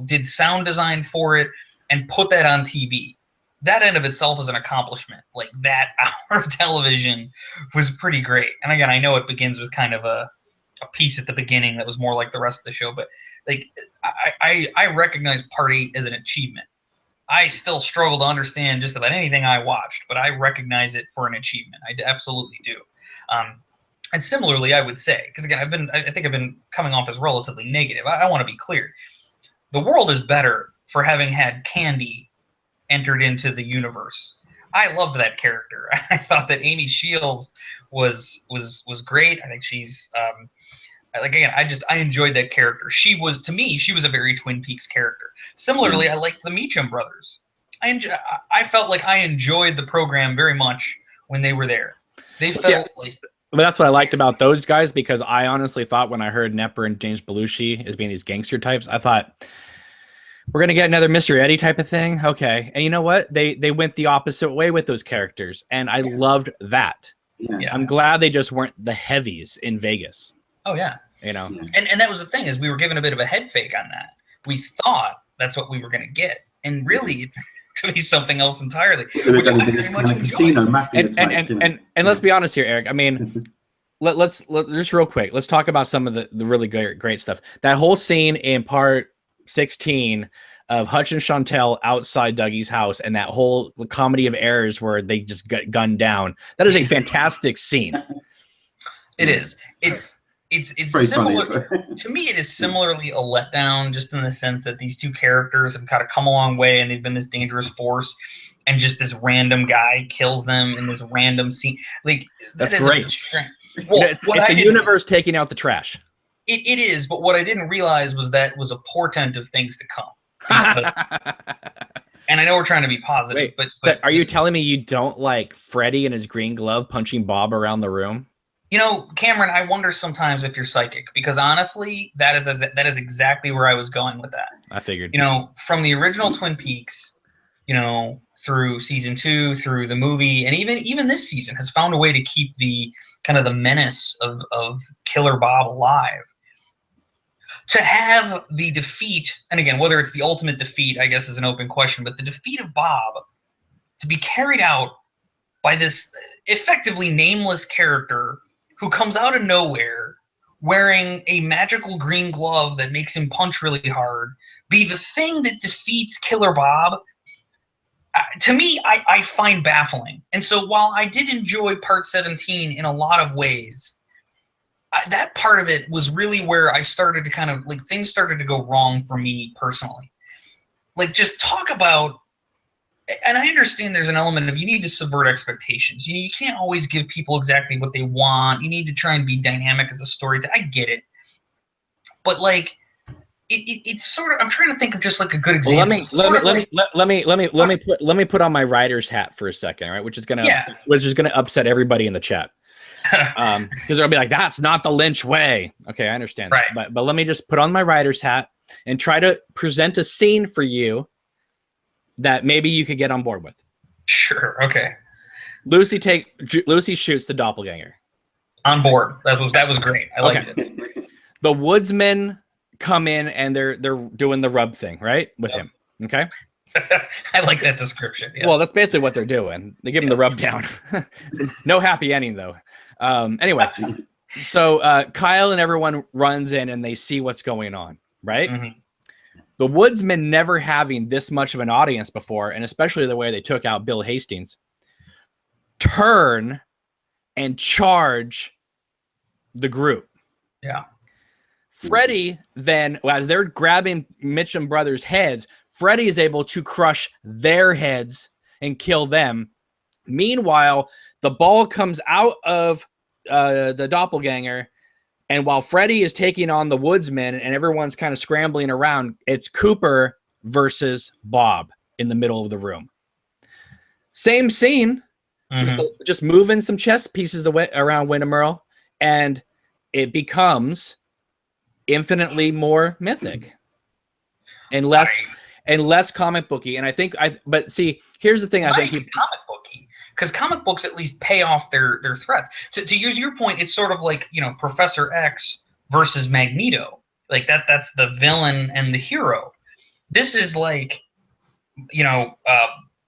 did sound design for it, and put that on TV. That in of itself is an accomplishment. That hour of television was pretty great. And again, I know it begins with kind of a piece at the beginning that was more like the rest of the show, but I recognize part 8 as an achievement. I still struggle to understand just about anything I watched, but I recognize it for an achievement. I absolutely do. And similarly, I would say, because again, I think I've been coming off as relatively negative. I want to be clear. The world is better for having had Candy entered into the universe. I loved that character. I thought that Amy Shields was great. I think she's I enjoyed that character. To me, she was a very Twin Peaks character. Similarly, I liked the Meacham brothers. I felt like I enjoyed the program very much when they were there. They felt But that's what I liked about those guys, because I honestly thought when I heard Nepper and James Belushi as being these gangster types, I thought we're gonna get another Mr. Eddie type of thing. Okay, and you know what? They went the opposite way with those characters, and I loved that. Yeah. I'm glad they just weren't the heavies in Vegas. Oh yeah, And that was the thing, is we were given a bit of a head fake on that. We thought that's what we were gonna get, and really it could be something else entirely. Which I very much casino mafia and let's be honest here, Eric. I mean, let's just real quick. Let's talk about some of the really great stuff. That whole scene in part 16 of Hutch and Chantel outside Dougie's house, and that whole comedy of errors where they just got gunned down. That is a fantastic scene. It is. It's similar to me. It is similarly a letdown, just in the sense that these two characters have kind of come a long way, and they've been this dangerous force, and just this random guy kills them in this random scene. That's great. Well, it's the universe taking out the trash. It is, but what I didn't realize was that was a portent of things to come. And I know we're trying to be positive, but are you telling me you don't like Freddy in his green glove punching Bob around the room? Cameron, I wonder sometimes if you're psychic, because honestly, that is exactly where I was going with that. I figured. From the original Twin Peaks, through season 2, through the movie, and even this season has found a way to keep the kind of the menace of Killer Bob alive. to have the defeat, and again, whether it's the ultimate defeat, I guess is an open question, but the defeat of Bob to be carried out by this effectively nameless character who comes out of nowhere wearing a magical green glove that makes him punch really hard, be the thing that defeats Killer Bob, to me, I find baffling. And so while I did enjoy Part 17 in a lot of ways, that part of it was really where I started to kind of, like, things started to go wrong for me personally. Like, just talk about, and I understand there's an element of you need to subvert expectations. You can't always give people exactly what they want. You need to try and be dynamic as a storyteller. I get it. But, like, it's sort of, I'm trying to think of just like a good example. Let me put on my writer's hat for a second, right? Which is gonna upset everybody in the chat, because they'll be like, "That's not the Lynch way." Okay, I understand, right? But let me just put on my writer's hat and try to present a scene for you that maybe you could get on board with. Sure. Okay. Lucy shoots the doppelganger. On board. That was great. I liked it. The woodsmen come in and they're doing the rub thing, right, with him. Okay. I like that description. Yes. Well, that's basically what they're doing. They give him the rub down. No happy ending though. Anyway, so Kyle and everyone runs in and they see what's going on, right? Mm-hmm. The woodsmen never having this much of an audience before, and especially the way they took out Bill Hastings, turn and charge the group. Yeah. Freddy then, as they're grabbing Mitchum brothers' heads, Freddy is able to crush their heads and kill them. Meanwhile, the ball comes out of the doppelganger, and while Freddy is taking on the woodsman and everyone's kind of scrambling around, it's Cooper versus Bob in the middle of the room. Same scene, just moving some chess pieces around Wintermere, and it becomes infinitely more mythic and less comic booky. And I think but see, here's the thing. I think comic booky, because comic books at least pay off their threats. To use your point, it's sort of like, Professor X versus Magneto. Like that's the villain and the hero. This is like,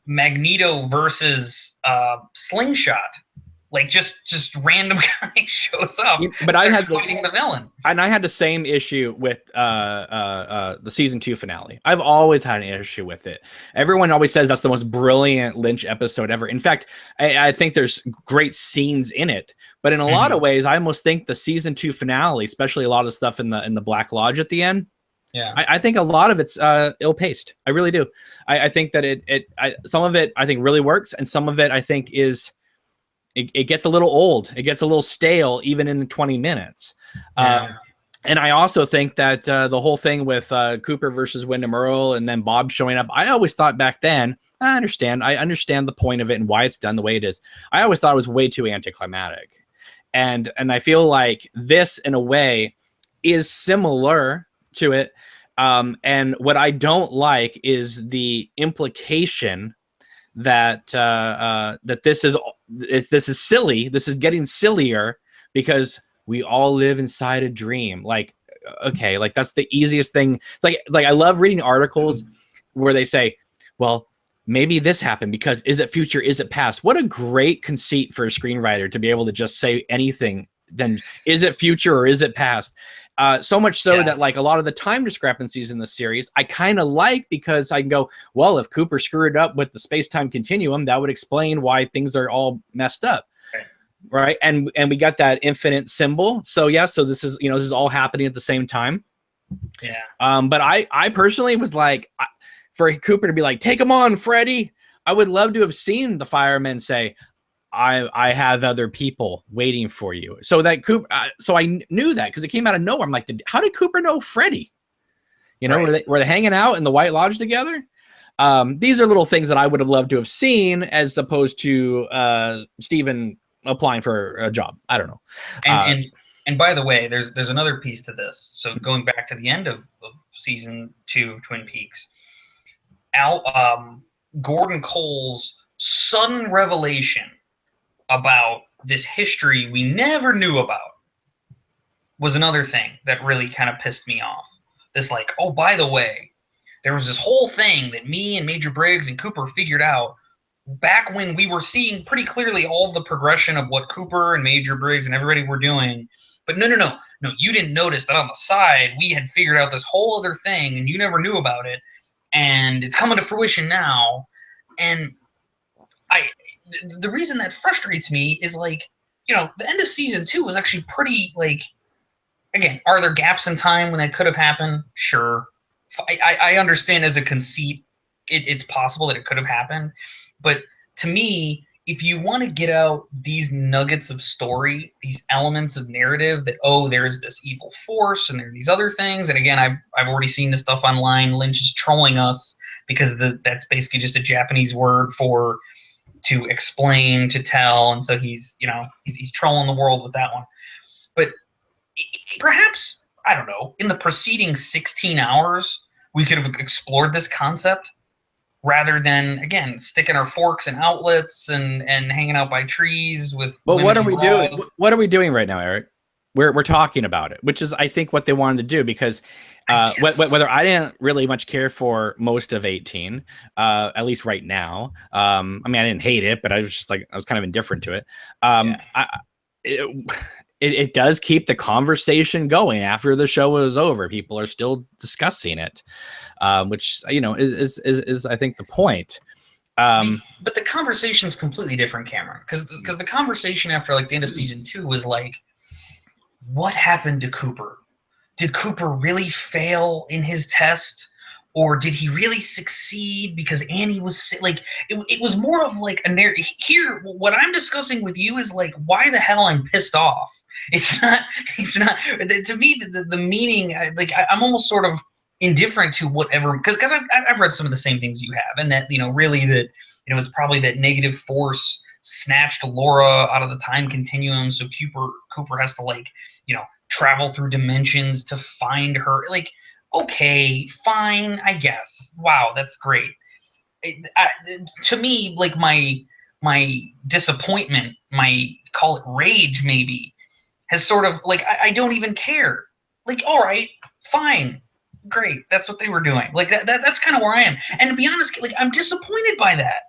Magneto versus Slingshot. Like just random guy shows up, but I had fighting the villain. And I had the same issue with the season 2 finale. I've always had an issue with it. Everyone always says that's the most brilliant Lynch episode ever. In fact, I think there's great scenes in it. But in a lot of ways, I almost think the season 2 finale, especially a lot of the stuff in the Black Lodge at the end, I think a lot of it's ill-paced. I really do. I think that some of it I think really works, and some of it I think is. It gets a little old. It gets a little stale, even in the 20 minutes. And I also think that the whole thing with Cooper versus Wyndham Earl and then Bob showing up, I always thought back then, I understand the point of it and why it's done the way it is. I always thought it was way too anticlimactic. And I feel like this, in a way, is similar to it. And what I don't like is the implication that this is silly. This is getting sillier because we all live inside a dream. Like, okay, like that's the easiest thing. It's like I love reading articles where they say, well, maybe this happened because is it future? Is it past? What a great conceit for a screenwriter to be able to just say anything. Then is it future or is it past? So much so that like a lot of the time discrepancies in the series, I kind of like, because I can go, well, if Cooper screwed up with the space-time continuum, that would explain why things are all messed up. Right. And we got that infinite symbol. So so this is all happening at the same time. Yeah. But I personally was like, for Cooper to be like, take him on, Freddy. I would love to have seen the firemen say, I have other people waiting for you. So that Cooper, so I knew that because it came out of nowhere. I'm like, how did Cooper know Freddy? Were they hanging out in the White Lodge together? These are little things that I would have loved to have seen, as opposed to Steven applying for a job. I don't know. And by the way, there's another piece to this. So going back to the end of season 2 of Twin Peaks, Gordon Cole's sudden revelation about this history we never knew about was another thing that really kind of pissed me off. This like, oh, by the way, there was this whole thing that me and Major Briggs and Cooper figured out back when we were seeing pretty clearly all the progression of what Cooper and Major Briggs and everybody were doing. But no, you didn't notice that on the side we had figured out this whole other thing and you never knew about it, and it's coming to fruition now. And the reason that frustrates me is like, you know, the end of season 2 was actually pretty like, again, are there gaps in time when that could have happened? Sure. I understand as a conceit, it's possible that it could have happened. But to me, if you want to get out these nuggets of story, these elements of narrative that, oh, there's this evil force and there are these other things. And again, I've already seen this stuff online. Lynch is trolling us because that's basically just a Japanese word for to explain, to tell. And so he's trolling the world with that one. But perhaps, I don't know, in the preceding 16 hours, we could have explored this concept rather than, again, sticking our forks in outlets and hanging out by trees with. But what are we doing? What are we doing right now, Eric? We're talking about it, which is, I think, what they wanted to do, because whether I didn't really much care for most of 18, at least right now. I mean, I didn't hate it, but I was just like, I was kind of indifferent to it. It does keep the conversation going after the show is over. People are still discussing it, which, you know, is I think the point. But the conversation is completely different, Cameron, because the conversation after like the end of season 2 was like, what happened to Cooper? Did Cooper really fail in his test? Or did he really succeed because Annie was like, it was more of like a narrative. Here, what I'm discussing with you is like, why the hell I'm pissed off. It's not, to me, the meaning, like, I'm almost sort of indifferent to whatever, because I've read some of the same things you have, and that, you know, really that, you know, it's probably that negative force snatched Laura out of the time continuum, so Cooper has to, like, you know, travel through dimensions to find her. Like, okay, fine, I guess. Wow, that's great. To me, like, my disappointment, my, call it rage maybe, has sort of, like, I don't even care. Like, all right, fine, great, that's what they were doing. Like, that's kind of where I am. And to be honest, like, I'm disappointed by that.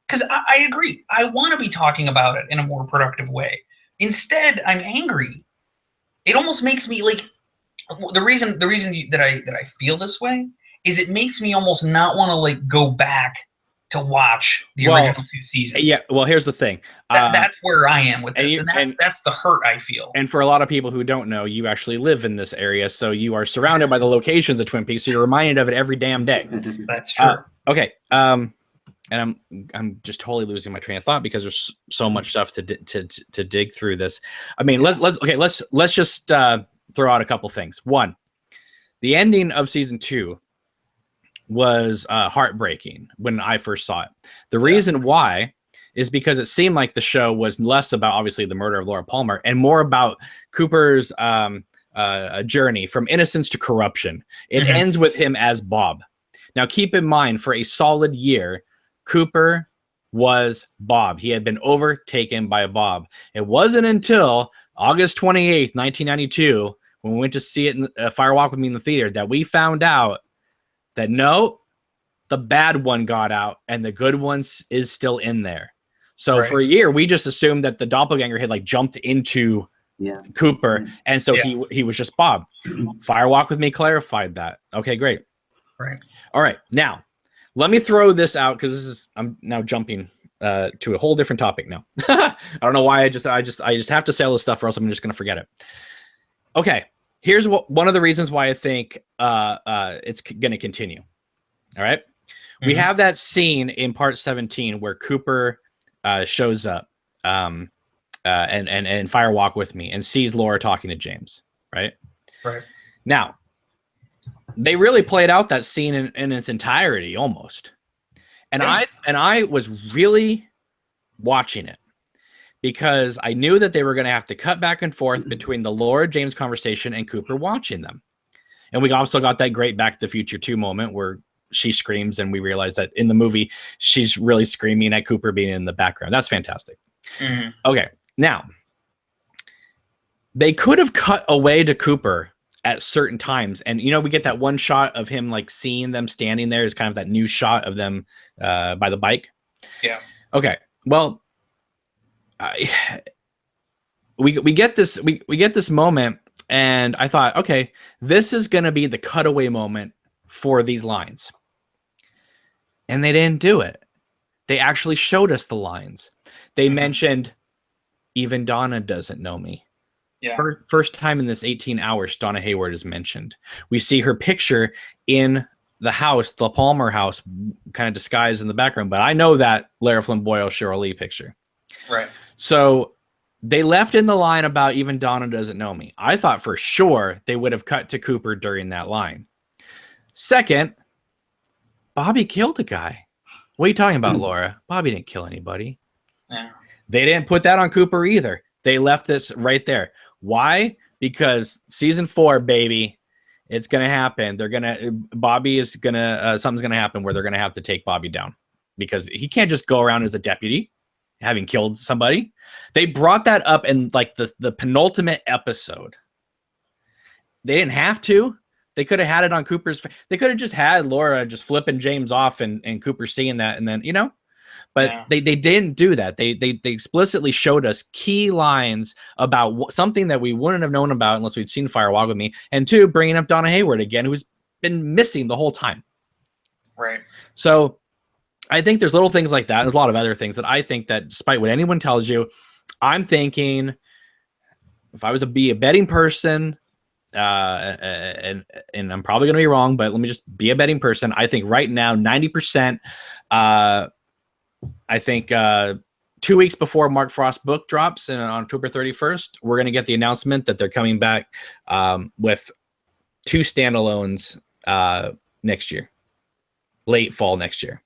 Because I agree. I want to be talking about it in a more productive way. Instead, I'm angry. It almost makes me, like, the reason that I feel this way is it makes me almost not want to, like, go back to watch the original 2 seasons. Yeah, well, here's the thing. That's where I am with this, and that's the hurt I feel. And for a lot of people who don't know, you actually live in this area, so you are surrounded by the locations of Twin Peaks, so you're reminded of it every damn day. That's true. Okay. And I'm just totally losing my train of thought because there's so much stuff to dig through this. I mean, let's just throw out a couple things. One, the ending of season 2 was heartbreaking when I first saw it. The reason why is because it seemed like the show was less about, obviously, the murder of Laura Palmer and more about Cooper's journey from innocence to corruption. It ends with him as Bob. Now, keep in mind, for a solid year, Cooper was Bob. He had been overtaken by Bob. It wasn't until August 28th, 1992, when we went to see it in Fire Walk with Me in the theater, that we found out that no, the bad one got out and the good one is still in there. So for a year, we just assumed that the doppelganger had, like, jumped into Cooper, and so he was just Bob. Fire Walk with Me clarified that. Okay, great. Right. All right, now let me throw this out because I'm now jumping to a whole different topic now. I don't know why I just have to say all this stuff, or else I'm just going to forget it. Okay, here's one of the reasons why I think it's going to continue. All right, we have that scene in part 17 where Cooper shows up and Fire Walk with Me and sees Laura talking to James. Right. Now, they really played out that scene in its entirety almost. And I was really watching it because I knew that they were going to have to cut back and forth between the Laura James conversation and Cooper watching them. And we also got that great Back to the Future 2 moment where she screams and we realize that in the movie, she's really screaming at Cooper being in the background. That's fantastic. Okay. Now, They could have cut away to Cooper at certain times, and we get that one shot of him like seeing them standing there is kind of that new shot of them by the bike. Yeah. Okay. Well, we get this we get this moment, and I thought, okay, this is going to be the cutaway moment for these lines, and they didn't do it. They actually showed us the lines. They mentioned, even Donna doesn't know me. Yeah. First time in this 18 hours, Donna Hayward is mentioned. We see her picture in the house, the Palmer house, kind of disguised in the background. But I know that Lara Flynn Boyle, Cheryl Lee picture. Right. So they left in the line about even Donna doesn't know me. I thought for sure they would have cut to Cooper during that line. Second, Bobby killed a guy. What are you talking about, Laura? Bobby didn't kill anybody. Yeah. They didn't put that on Cooper either. They left this right there. Why? Because season 4, baby, it's going to happen. Bobby is going to, something's going to happen where they're going to have to take Bobby down, because he can't just go around as a deputy having killed somebody. They brought that up in like the penultimate episode. They didn't have to. They could have had it on Cooper's. They could have just had Laura just flipping James off and Cooper seeing that. And then, but they didn't do that. They explicitly showed us key lines about something that we wouldn't have known about unless we'd seen Fire Walk with Me. And 2, bringing up Donna Hayward again, who's been missing the whole time. Right. So I think there's little things like that. There's a lot of other things that I think that, despite what anyone tells you, I'm thinking if I was be a betting person, and I'm probably going to be wrong, but let me just be a betting person. I think right now, 90%, I think 2 weeks before Mark Frost's book drops on October 31st, we're going to get the announcement that they're coming back with 2 standalones next year, late fall next year.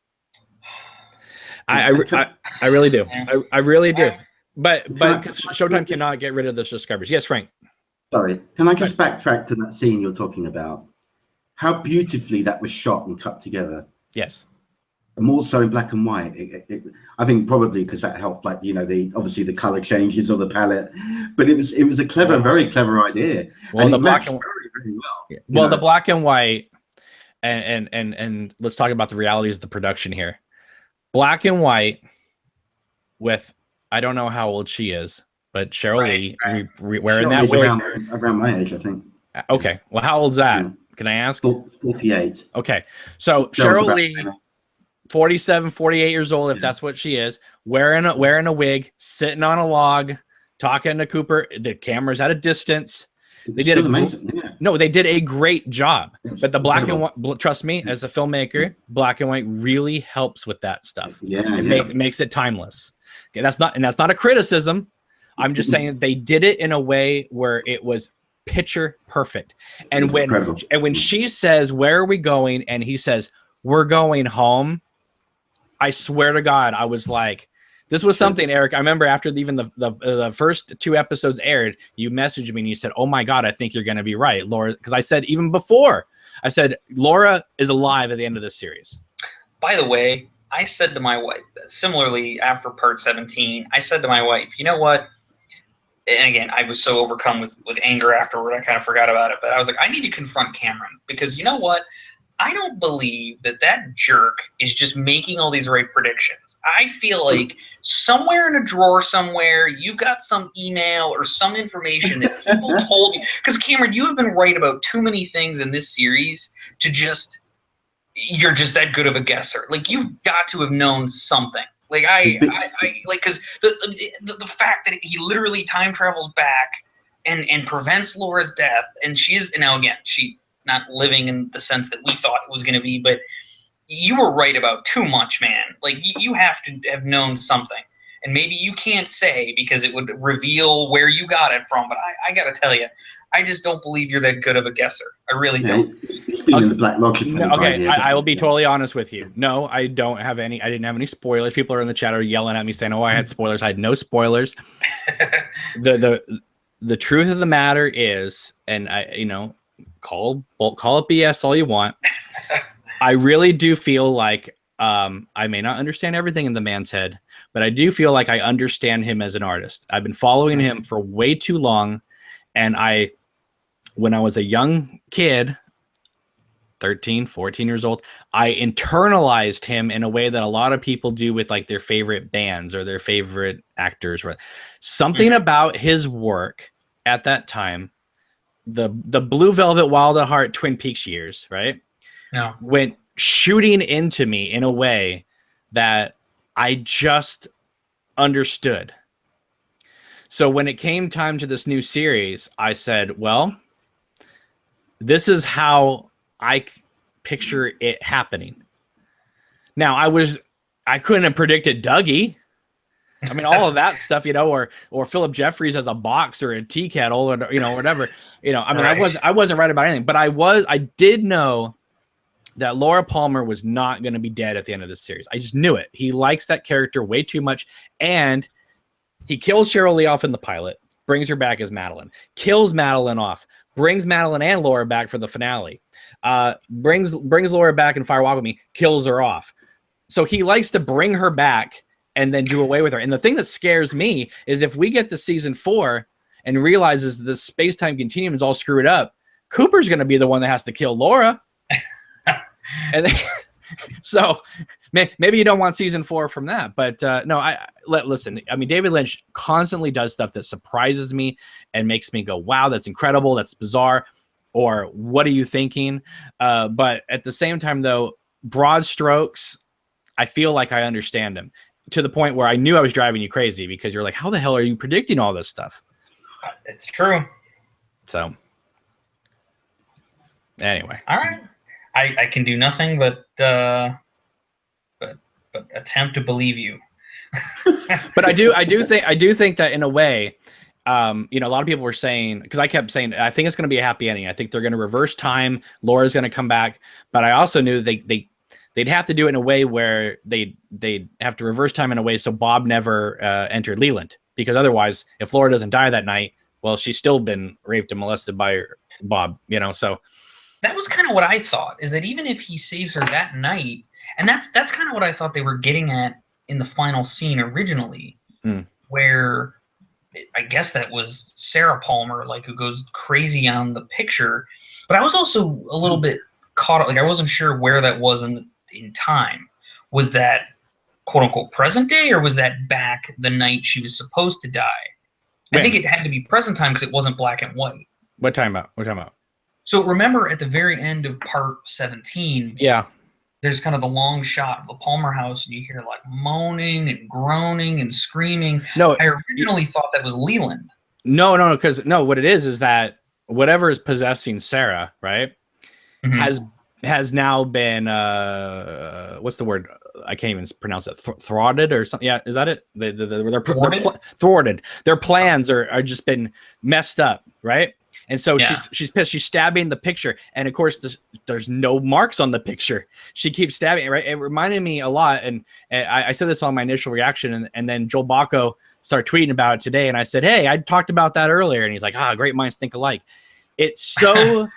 I really do. I really do. But Showtime cannot get rid of the subscribers. Yes, Frank. Sorry, can I just backtrack to that scene you're talking about? How beautifully that was shot and cut together. Yes. More so in black and white. I think probably because that helped, like, obviously the color changes of the palette, but it was a clever, very clever idea. Well, and the it black matched and very well. Well, the black and white, and let's talk about the realities of the production here. Black and white with, I don't know how old she is, but Cheryl Lee wearing that wig around my age, I think. Okay. Well, how old's that? Yeah. Can I ask? 48. Okay. So Cheryl Lee, 47, 48 years old, if that's what she is, wearing a wig, sitting on a log, talking to Cooper. The camera's at a distance. They did amazing. No, they did a great job. But the black and white, trust me, as a filmmaker, black and white really helps with that stuff. It makes it timeless. Okay, that's not a criticism. I'm just saying they did it in a way where it was picture perfect. And when she says, "Where are we going?" and he says, "We're going home," I swear to God, I was like, this was something, Eric. I remember after even the first 2 episodes aired, you messaged me and you said, "Oh my God, I think you're going to be right, Laura." Because I said, even before, I said, Laura is alive at the end of this series. By the way, I said to my wife, similarly after part 17, I said to my wife, you know what? And again, I was so overcome with anger afterward, I kind of forgot about it. But I was like, I need to confront Cameron, because you know what? I don't believe that jerk is just making all these right predictions. I feel like somewhere in a drawer somewhere, you've got some email or some information that people told you. Because Cameron, you have been right about too many things in this series to you're just that good of a guesser. Like, you've got to have known something. Like, because the fact that he literally time travels back and prevents Laura's death, and now again, she not living in the sense that we thought it was going to be, but you were right about too much, man. Like, you have to have known something, and maybe you can't say because it would reveal where you got it from, but I got to tell you, I just don't believe you're that good of a guesser. I really don't. It's been in the black market for 25 years. I will be totally honest with you. No, I don't have any. I didn't have any spoilers. People are in the chat are yelling at me saying, "Oh, I had spoilers." I had no spoilers. The truth of the matter is, and call it BS all you want. I really do feel like I may not understand everything in the man's head, but I do feel like I understand him as an artist. I've been following him for way too long, And when I was a young kid, 13, 14 years old, I internalized him in a way that a lot of people do with like their favorite bands or their favorite actors. Something about his work at that time, the Blue Velvet, Wild at Heart, Twin Peaks years, right? Yeah. Went shooting into me in a way that I just understood. So when it came time to this new series, I said, well, this is how I picture it happening. Now, I couldn't have predicted Dougie. I mean, all of that stuff, you know, or Philip Jeffries as a box or a tea kettle, or, you know, whatever. You know, I mean, right. I wasn't right about anything, but I did know that Laura Palmer was not going to be dead at the end of this series. I just knew it. He likes that character way too much, and he kills Cheryl Lee off in the pilot, brings her back as Madeline, kills Madeline off, brings Madeline and Laura back for the finale, brings Laura back in Fire Walk With Me, kills her off. So he likes to bring her back and then do away with her. And the thing that scares me is if we get to season 4 and realizes the space-time continuum is all screwed up, Cooper's going to be the one that has to kill Laura. And then, so maybe you don't want season 4 from that, but no, listen, I mean, David Lynch constantly does stuff that surprises me and makes me go, wow, that's incredible. That's bizarre. Or what are you thinking? But at the same time though, broad strokes, I feel like I understand him to the point where I knew I was driving you crazy because you're like, how the hell are you predicting all this stuff? It's true. So anyway, all right. I can do nothing but attempt to believe you. But I do think that in a way, you know, a lot of people were saying, because I kept saying, I think it's going to be a happy ending. I think they're going to reverse time. Laura's going to come back, but I also knew they'd have to do it in a way where they'd have to reverse time in a way so Bob never entered Leland, because otherwise, if Laura doesn't die that night, well, she's still been raped and molested by Bob, you know, so. That was kind of what I thought, is that even if he saves her that night, and that's kind of what I thought they were getting at in the final scene originally, where I guess that was Sarah Palmer, like, who goes crazy on the picture. But I was also a little bit caught up, like I wasn't sure where that was in time. Was that quote unquote present day, or was that back the night she was supposed to die? I think it had to be present time because it wasn't black and white. What time about? So remember at the very end of part 17, yeah, there's kind of the long shot of the Palmer house, and you hear like moaning and groaning and screaming. No, I originally thought that was Leland. No, because what it is that whatever is possessing Sarah, right, has now been what's the word? I can't even pronounce it. Thwarted or something. Yeah, is that it? They're thwarted. Their plans are just been messed up, right? And so she's pissed. She's stabbing the picture, and of course, there's no marks on the picture. She keeps stabbing it. Right? It reminded me a lot, and I said this on my initial reaction, and then Joel Bacco started tweeting about it today, and I said, "Hey, I talked about that earlier," and he's like, great minds think alike." It's so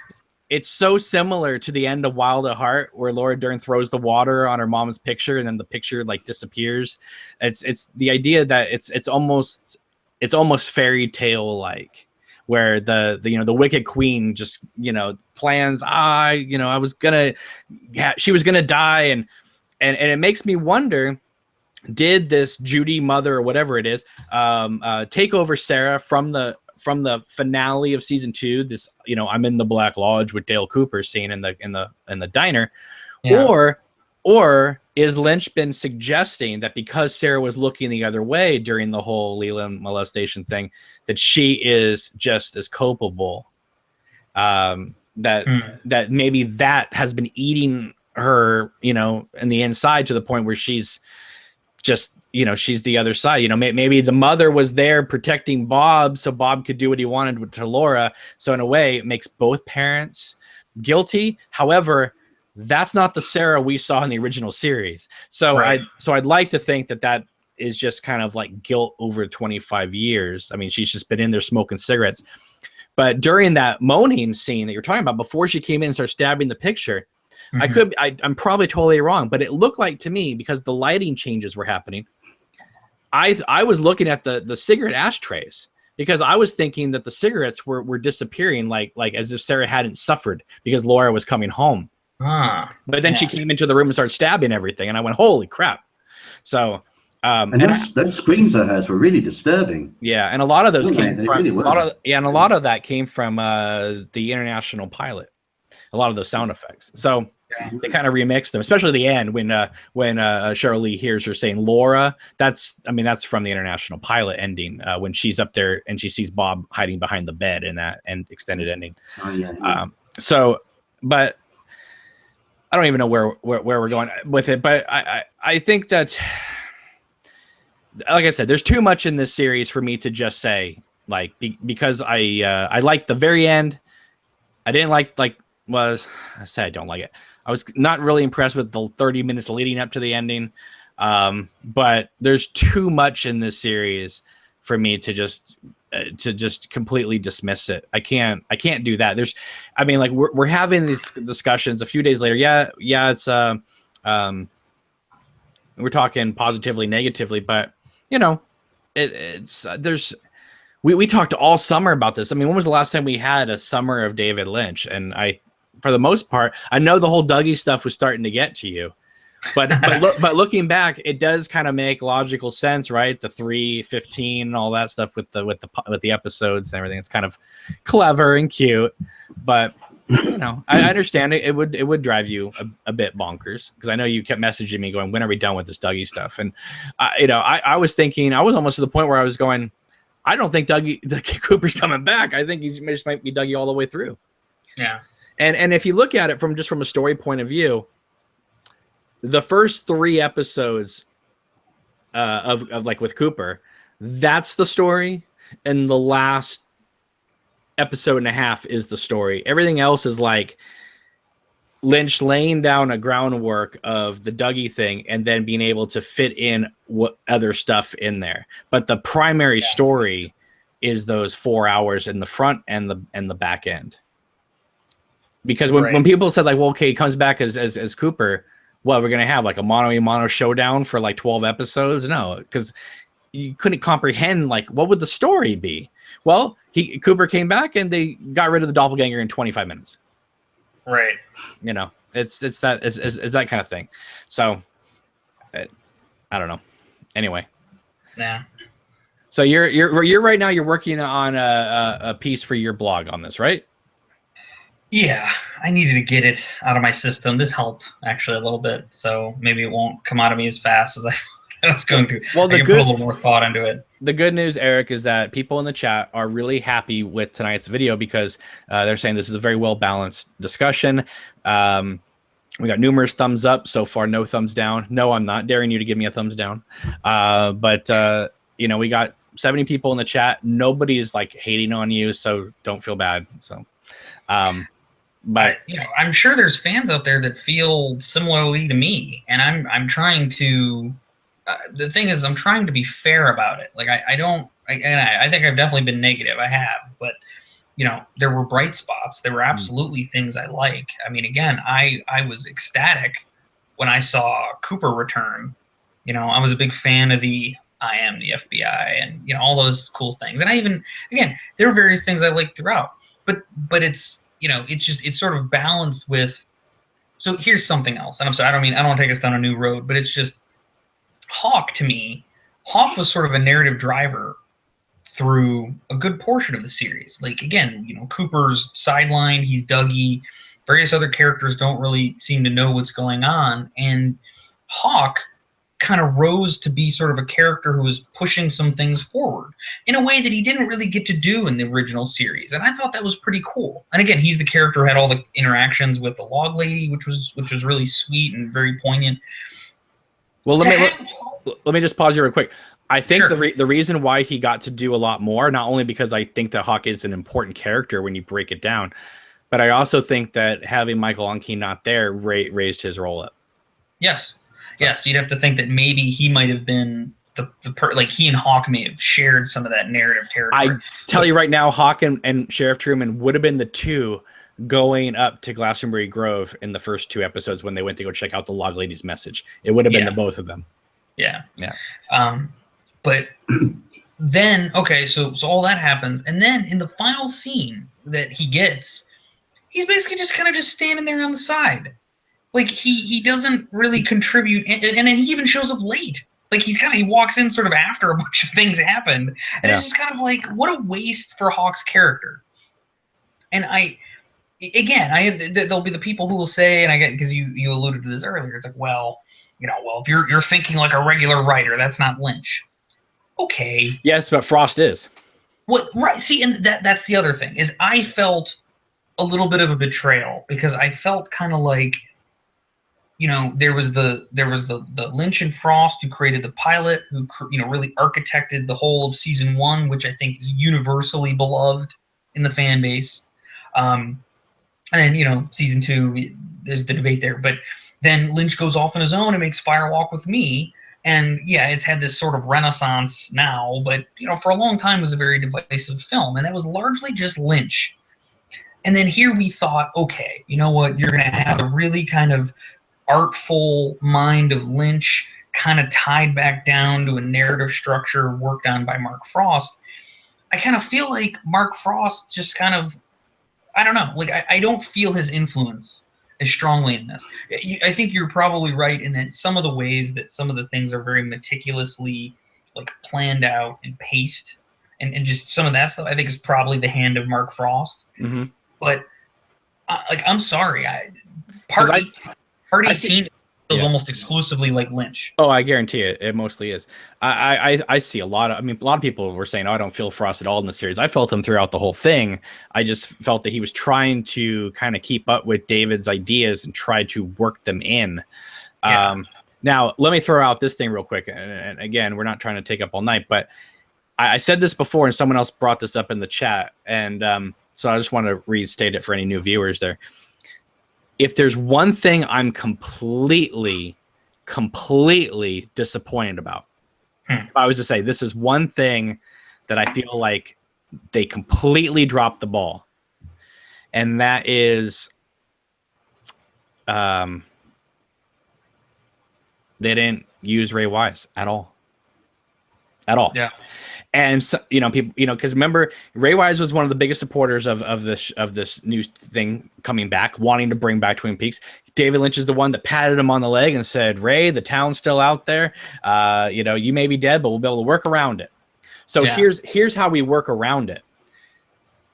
it's so similar to the end of Wild at Heart, where Laura Dern throws the water on her mom's picture, and then the picture like disappears. It's the idea that it's almost fairy tale like, where the wicked queen just, plans, she was gonna die, and it makes me wonder, did this Judy mother or whatever it is take over Sarah from the finale of season 2, this I'm in the Black Lodge with Dale Cooper scene in the diner, or is Lynch been suggesting that because Sarah was looking the other way during the whole Leland molestation thing, that she is just as culpable, that maybe that has been eating her, in the inside, to the point where she's just, she's the other side. Maybe the mother was there protecting Bob so Bob could do what he wanted to Laura. So in a way, it makes both parents guilty. However, that's not the Sarah we saw in the original series. So right. I'd like to think that is just kind of like guilt over 25 years. I mean, she's just been in there smoking cigarettes. But during that moaning scene that you're talking about, before she came in and started stabbing the picture, I'm probably totally wrong, but it looked like to me, because the lighting changes were happening, I was looking at the cigarette ashtrays, because I was thinking that the cigarettes were disappearing, like as if Sarah hadn't suffered because Laura was coming home. But then she came into the room and started stabbing everything, and I went, "Holy crap!" So, and those screams of hers were really disturbing. Yeah, and a lot of those came from really and a lot of that came from the international pilot. A lot of those sound effects. So they kind of remixed them, especially the end when Cheryl Lee hears her saying Laura. That's from the international pilot ending when she's up there and she sees Bob hiding behind the bed in that extended ending. Oh yeah. So, but I don't even know where we're going with it. But I think that, like I said, there's too much in this series for me to just say because I liked the very end. I didn't like I said I don't like it. I was not really impressed with the 30 minutes leading up to the ending. But there's too much in this series for me to just completely dismiss it. I can't do that. We're having these discussions a few days later. Yeah. It's we're talking positively, negatively, but we talked all summer about this. I mean, when was the last time we had a summer of David Lynch? And for the most part, I know the whole Dougie stuff was starting to get to you, but looking back, it does kind of make logical sense, right? The 3:15 and all that stuff with the episodes and everything. It's kind of clever and cute, but I understand it. It would drive you a bit bonkers because I know you kept messaging me going, "When are we done with this Dougie stuff?" And I was thinking, I was almost to the point where I was going, I don't think Dougie Cooper's coming back. I think he just might be Dougie all the way through. Yeah. And if you look at it from a story point of view, the first 3 episodes of with Cooper, that's the story, and the last episode and a half is the story. Everything else is like Lynch laying down a groundwork of the Dougie thing and then being able to fit in what other stuff in there. But the primary story is those 4 hours in the front and the back end. Because when people said well, okay, he comes back as Cooper, well, we're gonna have like a mano showdown for like 12 episodes. No, because you couldn't comprehend what would the story be. Well, Cooper came back and they got rid of the doppelganger in 25 minutes. Right. It's that kind of thing. So I don't know. Anyway. Yeah. So you're right now you're working on a piece for your blog on this, right? Yeah, I needed to get it out of my system. This helped actually a little bit, so maybe it won't come out of me as fast as I was going to. Well, I can put a little more thought into it. The good news, Eric, is that people in the chat are really happy with tonight's video because they're saying this is a very well-balanced discussion. We got numerous thumbs up so far, no thumbs down. No, I'm not daring you to give me a thumbs down. But we got 70 people in the chat. Nobody's hating on you, so don't feel bad. So, but I'm sure there's fans out there that feel similarly to me, and I'm trying to. The thing is, I'm trying to be fair about it. I think I've definitely been negative. I have, but there were bright spots. There were absolutely things I like. I mean, again, I was ecstatic when I saw Cooper return. I was a big fan of I am the FBI and all those cool things. And there were various things I liked throughout. But it's it's sort of balanced with. So here's something else. And I'm sorry, I don't want to take us down a new road, but it's just Hawk to me. Hawk was sort of a narrative driver through a good portion of the series. Cooper's sidelined, he's Dougie. Various other characters don't really seem to know what's going on. And Hawk kind of rose to be sort of a character who was pushing some things forward in a way that he didn't really get to do in the original series. And I thought that was pretty cool. And again, he's the character who had all the interactions with the log lady, which was really sweet and very poignant. Well, let me just pause you real quick. I think the reason why he got to do a lot more, not only because I think that Hawk is an important character when you break it down, but I also think that having Michael Onkey not there raised his role up. Yes. Yes, you'd have to think that maybe he might have been he and Hawk may have shared some of that narrative territory. I tell you right now, Hawk and Sheriff Truman would have been the two going up to Glastonbury Grove in the first 2 episodes when they went to go check out the log lady's message. It would have been the both of them. Yeah. Yeah. But then okay, so all that happens, and then in the final scene that he gets, he's basically just kind of just standing there on the side. Like he doesn't really contribute, and then he even shows up late. Like he walks in sort of after a bunch of things happened, and it's just kind of like, what a waste for Hawk's character. And there'll be the people who will say, and I get, because you alluded to this earlier, it's like, well, if you're thinking like a regular writer, that's not Lynch. Okay. Yes, but Frost is. What? Right. See, and that's the other thing is I felt a little bit of a betrayal, because I felt kind of like, there was the Lynch and Frost who created the pilot, who really architected the whole of season 1, which I think is universally beloved in the fan base. And then season 2, there's the debate there, but then Lynch goes off on his own and makes Fire Walk with Me. And yeah, it's had this sort of renaissance now, but for a long time it was a very divisive film, and that was largely just Lynch. And then here we thought, okay, you know what, you're going to have a really kind of artful mind of Lynch kind of tied back down to a narrative structure worked on by Mark Frost. I kind of feel like Mark Frost just kind of, I don't know, like I don't feel his influence as strongly in this. I think you're probably right in that some of the ways that some of the things are very meticulously like planned out and paced, and just some of that stuff I think is probably the hand of Mark Frost. Mm-hmm. But I'm sorry, part 18 feels almost exclusively like Lynch. Oh, I guarantee it. It mostly is. I see a lot of people were saying, I don't feel Frost at all in the series. I felt him throughout the whole thing. I just felt that he was trying to kind of keep up with David's ideas and try to work them in. Yeah. Now, let me throw out this thing real quick. And again, we're not trying to take up all night, but I said this before and someone else brought this up in the chat. And so I just want to restate it for any new viewers there. If there's one thing I'm completely disappointed about, if I was to say this is one thing that I feel like they completely dropped the ball, and that is they didn't use Ray Wise at all. Yeah. And so, people, because remember, Ray Wise was one of the biggest supporters of this new thing coming back, wanting to bring back Twin Peaks. David Lynch is the one that patted him on the leg and said, "Ray, the town's still out there. You may be dead, but we'll be able to work around it." So here's how we work around it.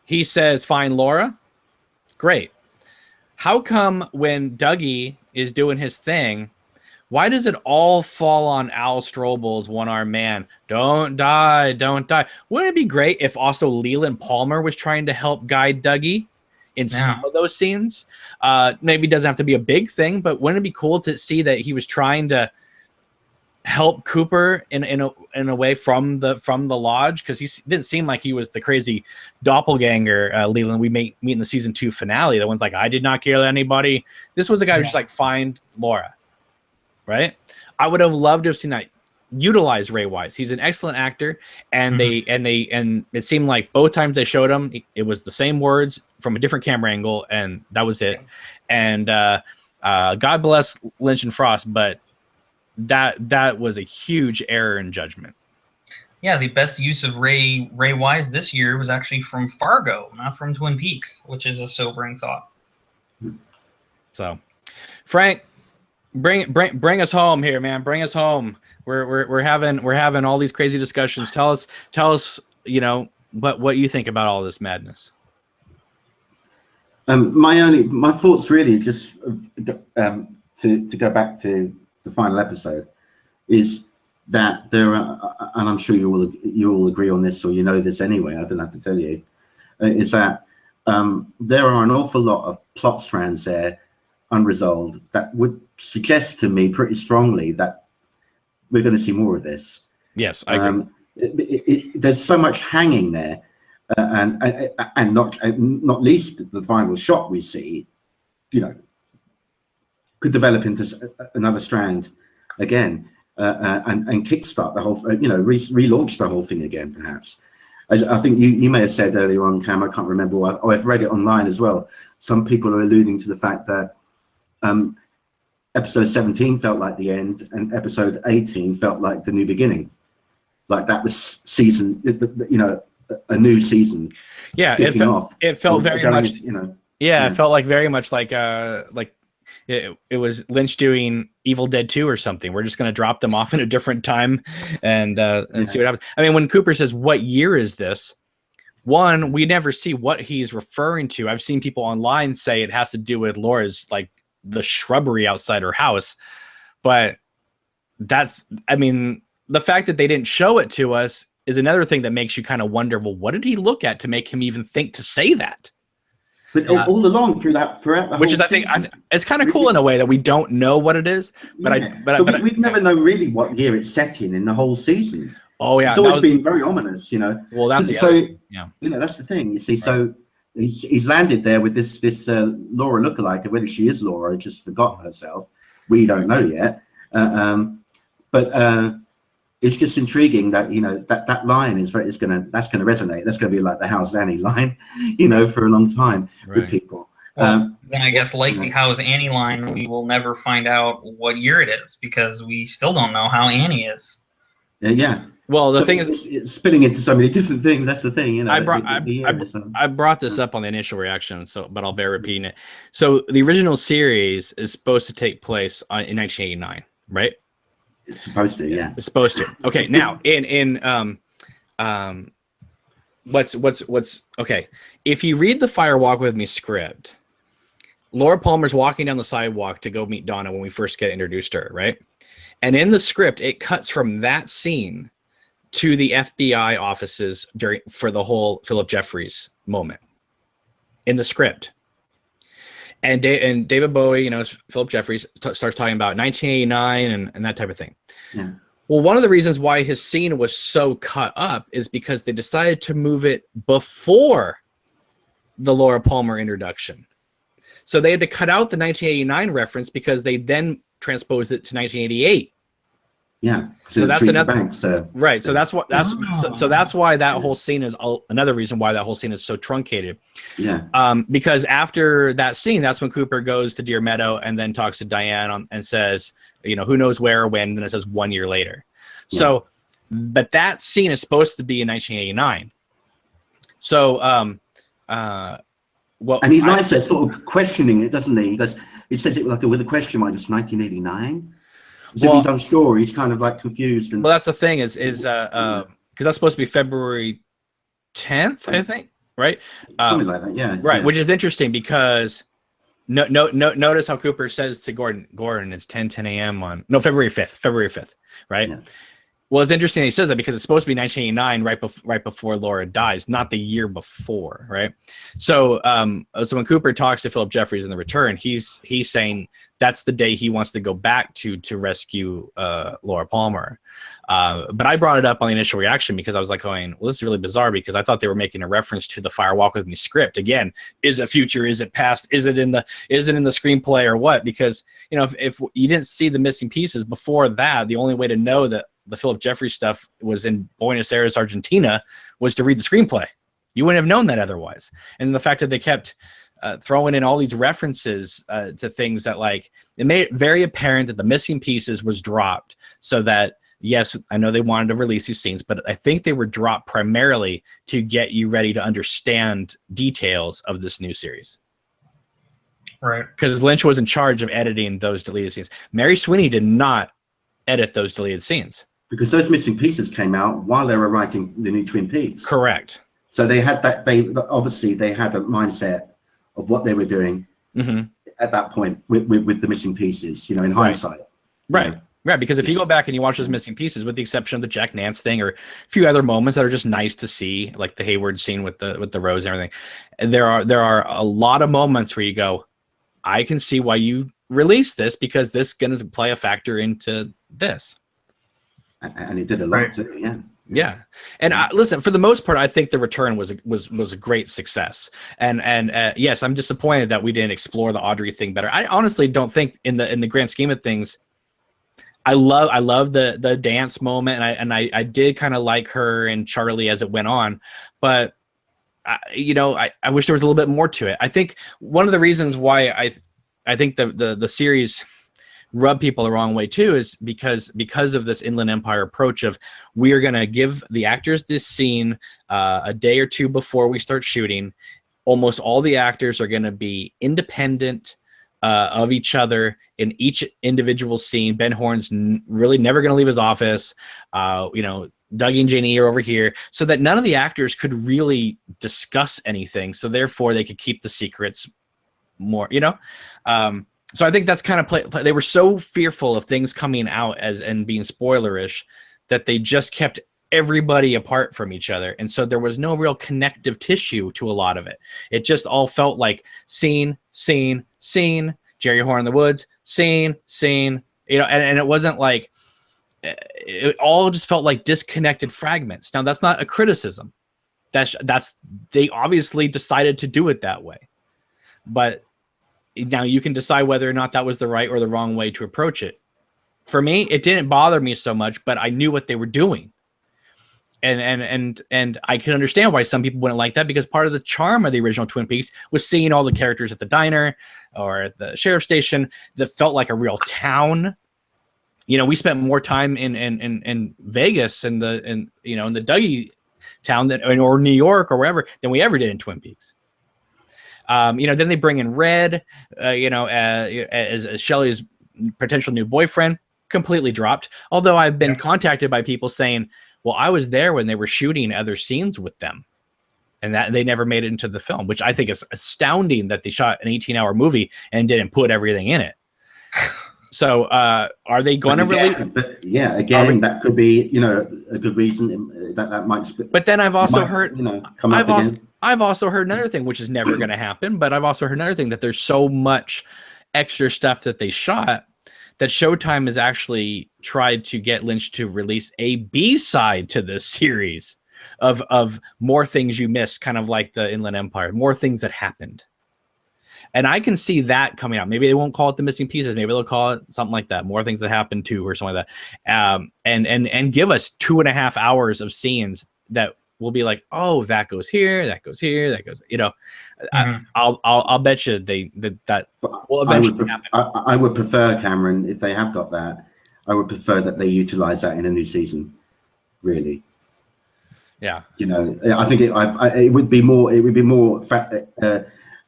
He says, "Find Laura." Great. How come when Dougie is doing his thing, why does it all fall on Al Strobel's one-armed man? Don't die, don't die. Wouldn't it be great if also Leland Palmer was trying to help guide Dougie in some of those scenes? Maybe it doesn't have to be a big thing, but wouldn't it be cool to see that he was trying to help Cooper in a way from the lodge? Because he didn't seem like he was the crazy doppelganger Leland we meet in the season 2 finale. The one's like, I did not kill anybody. This was the guy who's just like, find Laura. Right? I would have loved to have seen that utilize Ray Wise. He's an excellent actor, and and it seemed like both times they showed him, it was the same words from a different camera angle, and that was it. And God bless Lynch and Frost, but that was a huge error in judgment. Yeah, the best use of Ray Wise this year was actually from Fargo, not from Twin Peaks, which is a sobering thought. So, Frank, bring us home here, man. Bring us home. We're having all these crazy discussions. Tell us, what you think about all this madness. My thoughts really just to go back to the final episode is that there are, and I'm sure you all agree on this, or this anyway, I don't have to tell you, is that there are an awful lot of plot strands there unresolved that would suggest to me pretty strongly that we're going to see more of this. Yes, I agree. There's so much hanging there, and not least the final shot we see, could develop into another strand again, and kickstart the whole, relaunch the whole thing again, perhaps. I think you may have said earlier on, Cam, I can't remember why. I've read it online as well. Some people are alluding to the fact that episode 17 felt like the end, and episode 18 felt like the new beginning. like that was season, you know, a new season. Yeah, kicking off. It felt very much, you know. yeah, it felt like very much like it was Lynch doing Evil Dead 2 or something. We're just going to drop them off in a different time and see what happens. I mean, when Cooper says, "What year is this?" One, we never see what he's referring to. I've seen people online say it has to do with Laura's, like, the shrubbery outside her house, but that's, I mean, the fact that they didn't show it to us is another thing that makes you kind of wonder, well, what did he look at to make him even think to say that? But all along throughout the which whole is, I think, season, it's kind of cool in a way that we don't know what it is. But yeah. We've never known really what year it's set in the whole season. Oh yeah, it's always been very ominous, you know. Well, that's you know, that's the thing. You see, Right. so he's landed there with this Laura lookalike, and whether she is Laura, just forgot herself. We don't know yet. But it's just intriguing that, you know, that line is that's gonna resonate. That's gonna be like the "How's Annie" line, you know, for a long time with people. Well, then I guess like the "How's Annie" line, we will never find out what year it is because we still don't know how Annie is. Yeah. Well, the so thing is, it's spilling into so many different things. That's the thing, you know. I brought this up on the initial reaction, but I'll bear repeating it. So the original series is supposed to take place in 1989, right? It's supposed to, yeah. It's supposed to. Okay, now what's okay? If you read the Fire Walk with Me script, Laura Palmer's walking down the sidewalk to go meet Donna when we first get introduced to her, right? And in the script, it cuts from that scene to the FBI offices for the whole Philip Jeffries moment in the script. And David Bowie, you know, Philip Jeffries starts talking about 1989 and that type of thing. Yeah. Well, one of the reasons why his scene was so cut up is because they decided to move it before the Laura Palmer introduction. So they had to cut out the 1989 reference because they then transposed it to 1988. Yeah, so that's another Banks, right. So that's that's why that whole scene is another reason why that whole scene is so truncated. Yeah. Because after that scene, that's when Cooper goes to Deer Meadow and then talks to Diane and says, you know, who knows where or when. Then it says 1 year later. Yeah. So, but that scene is supposed to be in 1989. So, well, and he likes that sort of questioning it, doesn't he? He says it like with a question mark. It's 1989. As if he's unsure, he's kind of like confused. And, well, that's the thing is because that's supposed to be February 10th, I think, right? Something like that, yeah. Right, yeah. which is interesting because notice how Cooper says to Gordon, it's 10 a.m. on February 5th, right? Yeah. Well, it's interesting he says that because it's supposed to be 1989, right before Laura dies, not the year before, right? So, so when Cooper talks to Philip Jeffries in The Return, he's saying that's the day he wants to go back to rescue Laura Palmer. But I brought it up on the initial reaction because I was like going, well, this is really bizarre because I thought they were making a reference to the Fire Walk with Me script. Again, is it future? Is it past? Is it in the screenplay or what? Because, you know, if you didn't see the missing pieces before that, the only way to know that the Philip Jeffries stuff was in Buenos Aires, Argentina, was to read the screenplay. You wouldn't have known that otherwise. And the fact that they kept throwing in all these references to things that, like, it made it very apparent that the missing pieces was dropped so that, yes, I know they wanted to release these scenes, but I think they were dropped primarily to get you ready to understand details of this new series. Right. Because Lynch was in charge of editing those deleted scenes. Mary Sweeney did not edit those deleted scenes. Because those missing pieces came out while they were writing the new Twin Peaks. Correct. So they had that. Obviously they had a mindset of what they were doing at that point with the missing pieces. You know, in hindsight. Right. Right. Because if you go back and you watch those missing pieces, with the exception of the Jack Nance thing or a few other moments that are just nice to see, like the Hayward scene with the rose and everything, and there are a lot of moments where you go, I can see why you released this because this is going to play a factor into this. And it did a lot too, yeah. Yeah, and listen, for the most part, I think The Return was a great success. And yes, I'm disappointed that we didn't explore the Audrey thing better. I honestly don't think, in the grand scheme of things, I love the dance moment, and I did kind of like her and Charlie as it went on, but I wish there was a little bit more to it. I think one of the reasons why I think the series rub people the wrong way too is because of this Inland Empire approach of we are going to give the actors this scene a day or two before we start shooting. Almost all the actors are going to be independent of each other in each individual scene. Ben Horn's really never going to leave his office. Dougie and Janie are over here, so that none of the actors could really discuss anything. So therefore, they could keep the secrets more. So I think that's kind of they were so fearful of things coming out and being spoilerish that they just kept everybody apart from each other, and so there was no real connective tissue to a lot of it. It just all felt like scene, Jerry Horn in the woods, scene, and it wasn't like it all just felt like disconnected fragments. Now that's not a criticism. That's they obviously decided to do it that way, but now you can decide whether or not that was the right or the wrong way to approach it. For me, it didn't bother me so much, but I knew what they were doing. And I can understand why some people wouldn't like that, because part of the charm of the original Twin Peaks was seeing all the characters at the diner or at the sheriff's station that felt like a real town. We spent more time in Vegas and in the Dougie town or New York or wherever than we ever did in Twin Peaks. Then they bring in Red, as Shelley's potential new boyfriend, completely dropped. Although I've been contacted by people saying, well, I was there when they were shooting other scenes with them, and that they never made it into the film, which I think is astounding that they shot an 18-hour movie and didn't put everything in it. So are they going to release? Again, that could be, a good reason that might split. But then I've also heard, come up again. I've also heard another thing, which is never going to happen, but I've also heard another thing, that there's so much extra stuff that they shot that Showtime has actually tried to get Lynch to release a B-side to this series of more things you missed, kind of like the Inland Empire, more things that happened. And I can see that coming out. Maybe they won't call it The Missing Pieces. Maybe they'll call it something like that. More things that happened too, or something like that. And give us 2.5 hours of scenes that will be like, oh, that goes here, that goes here, that goes. I'll bet you that will eventually happen. I would prefer, Cameron, if they have got that, I would prefer that they utilize that in a new season. Really. Yeah. I think it would be more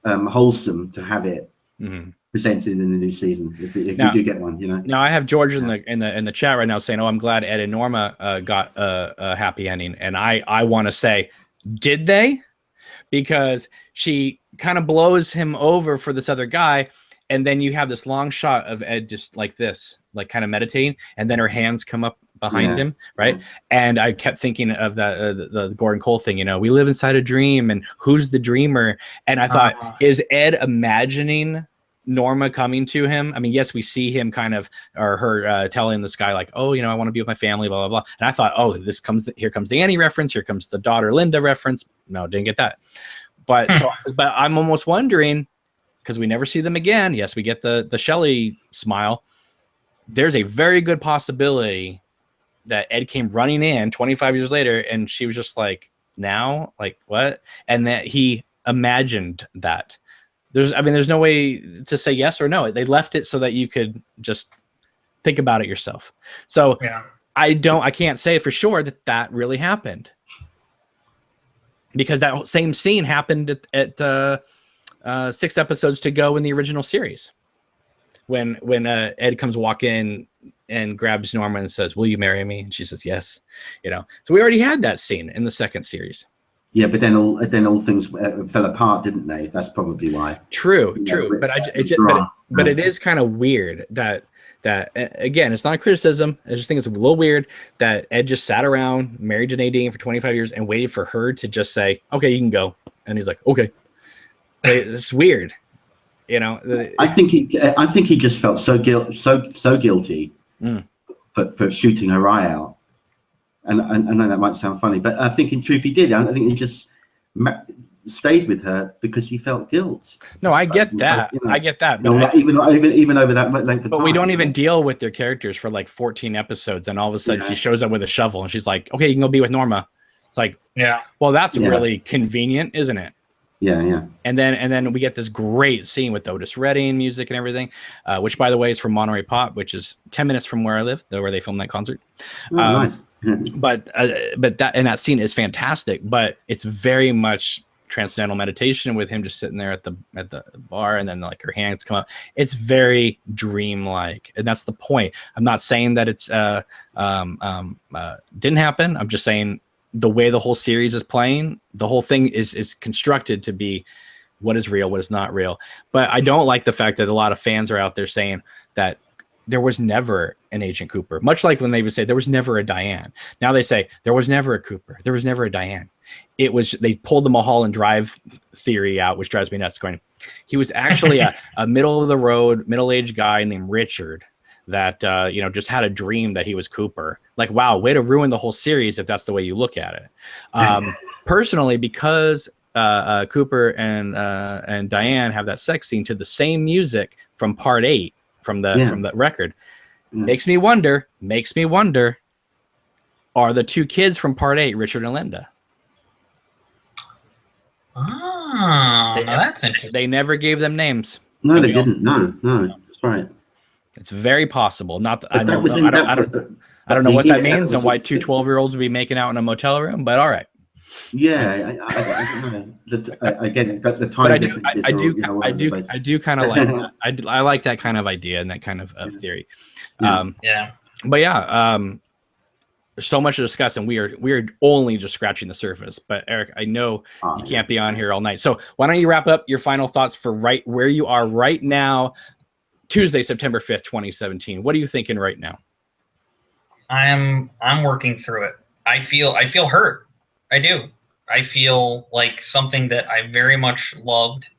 wholesome to have it presented in the new season if we do get one. Now I have George in the chat right now saying, "Oh, I'm glad Ed and Norma got a happy ending," and I want to say, did they? Because she kind of blows him over for this other guy, and then you have this long shot of Ed just like this, like kind of meditating, and then her hands come up behind him, right? And I kept thinking of the Gordon Cole thing, we live inside a dream, and who's the dreamer? And I thought, is Ed imagining Norma coming to him? I mean, yes, we see him kind of, or her telling this guy like, oh, I want to be with my family, blah, blah, blah. And I thought, oh, here comes the Annie reference. Here comes the daughter Linda reference. No, didn't get that. But but I'm almost wondering, because we never see them again. Yes, we get the Shelley smile. There's a very good possibility that Ed came running in 25 years later, and she was just like, now, like what? And that he imagined that. There's no way to say yes or no. They left it so that you could just think about it yourself. So I can't say for sure that really happened, because that same scene happened at 6 episodes to go in the original series, when Ed comes walk in and grabs Norma and says, "Will you marry me?" And she says, "Yes." So we already had that scene in the second series. Yeah, but then all things fell apart, didn't they? That's probably why. True. But it is kind of weird that again, it's not a criticism. I just think it's a little weird that Ed just sat around, married to Nadine for 25 years, and waited for her to just say, "Okay, you can go," and he's like, "Okay." It's weird. I think he just felt so guilty for shooting her eye out. And I know that might sound funny, but I think in truth he did. I think he just stayed with her because he felt guilt. No, I get that. I get that. But even over that length of time. But we don't even deal with their characters for like 14 episodes, and all of a sudden she shows up with a shovel, and she's like, "Okay, you can go be with Norma." It's like, well, that's really convenient, isn't it? Yeah. And then we get this great scene with Otis Redding music and everything, which, by the way, is from Monterey Pop, which is 10 minutes from where I live, where they filmed that concert. Oh, nice. But that scene is fantastic, but it's very much transcendental meditation with him just sitting there at the bar, and then like her hands come up. It's very dreamlike, and that's the point. I'm not saying that it's didn't happen. I'm just saying the way the whole series is playing, the whole thing is constructed to be what is real, what is not real. But I don't like the fact that a lot of fans are out there saying that there was never an Agent Cooper, much like when they would say there was never a Diane. Now they say there was never a Cooper, there was never a Diane. It was, they pulled the Mulholland Drive theory out, which drives me nuts. Going, he was actually a middle of the road, middle-aged guy named Richard that just had a dream that he was Cooper. Like, wow, way to ruin the whole series if that's the way you look at it. Personally, because Cooper and Diane have that sex scene to the same music from Part 8 from the record, makes me wonder. Are the two kids from Part 8 Richard and Linda? Oh, that's interesting. They never gave them names. No, they didn't. No, that's right. It's very possible. Not I don't know what that means and why two 12-year-olds would be making out in a motel room, but all right. Yeah, I don't know. Again, got the time differences. I do kind of like that. I like that kind of idea and that kind of theory. But yeah, there's so much to discuss, and we are only just scratching the surface. But Eric, I know you can't be on here all night, so why don't you wrap up your final thoughts for right where you are right now, Tuesday, September 5th, 2017. What are you thinking right now? I'm working through it. I feel hurt. I do. I feel like something that I very much loved.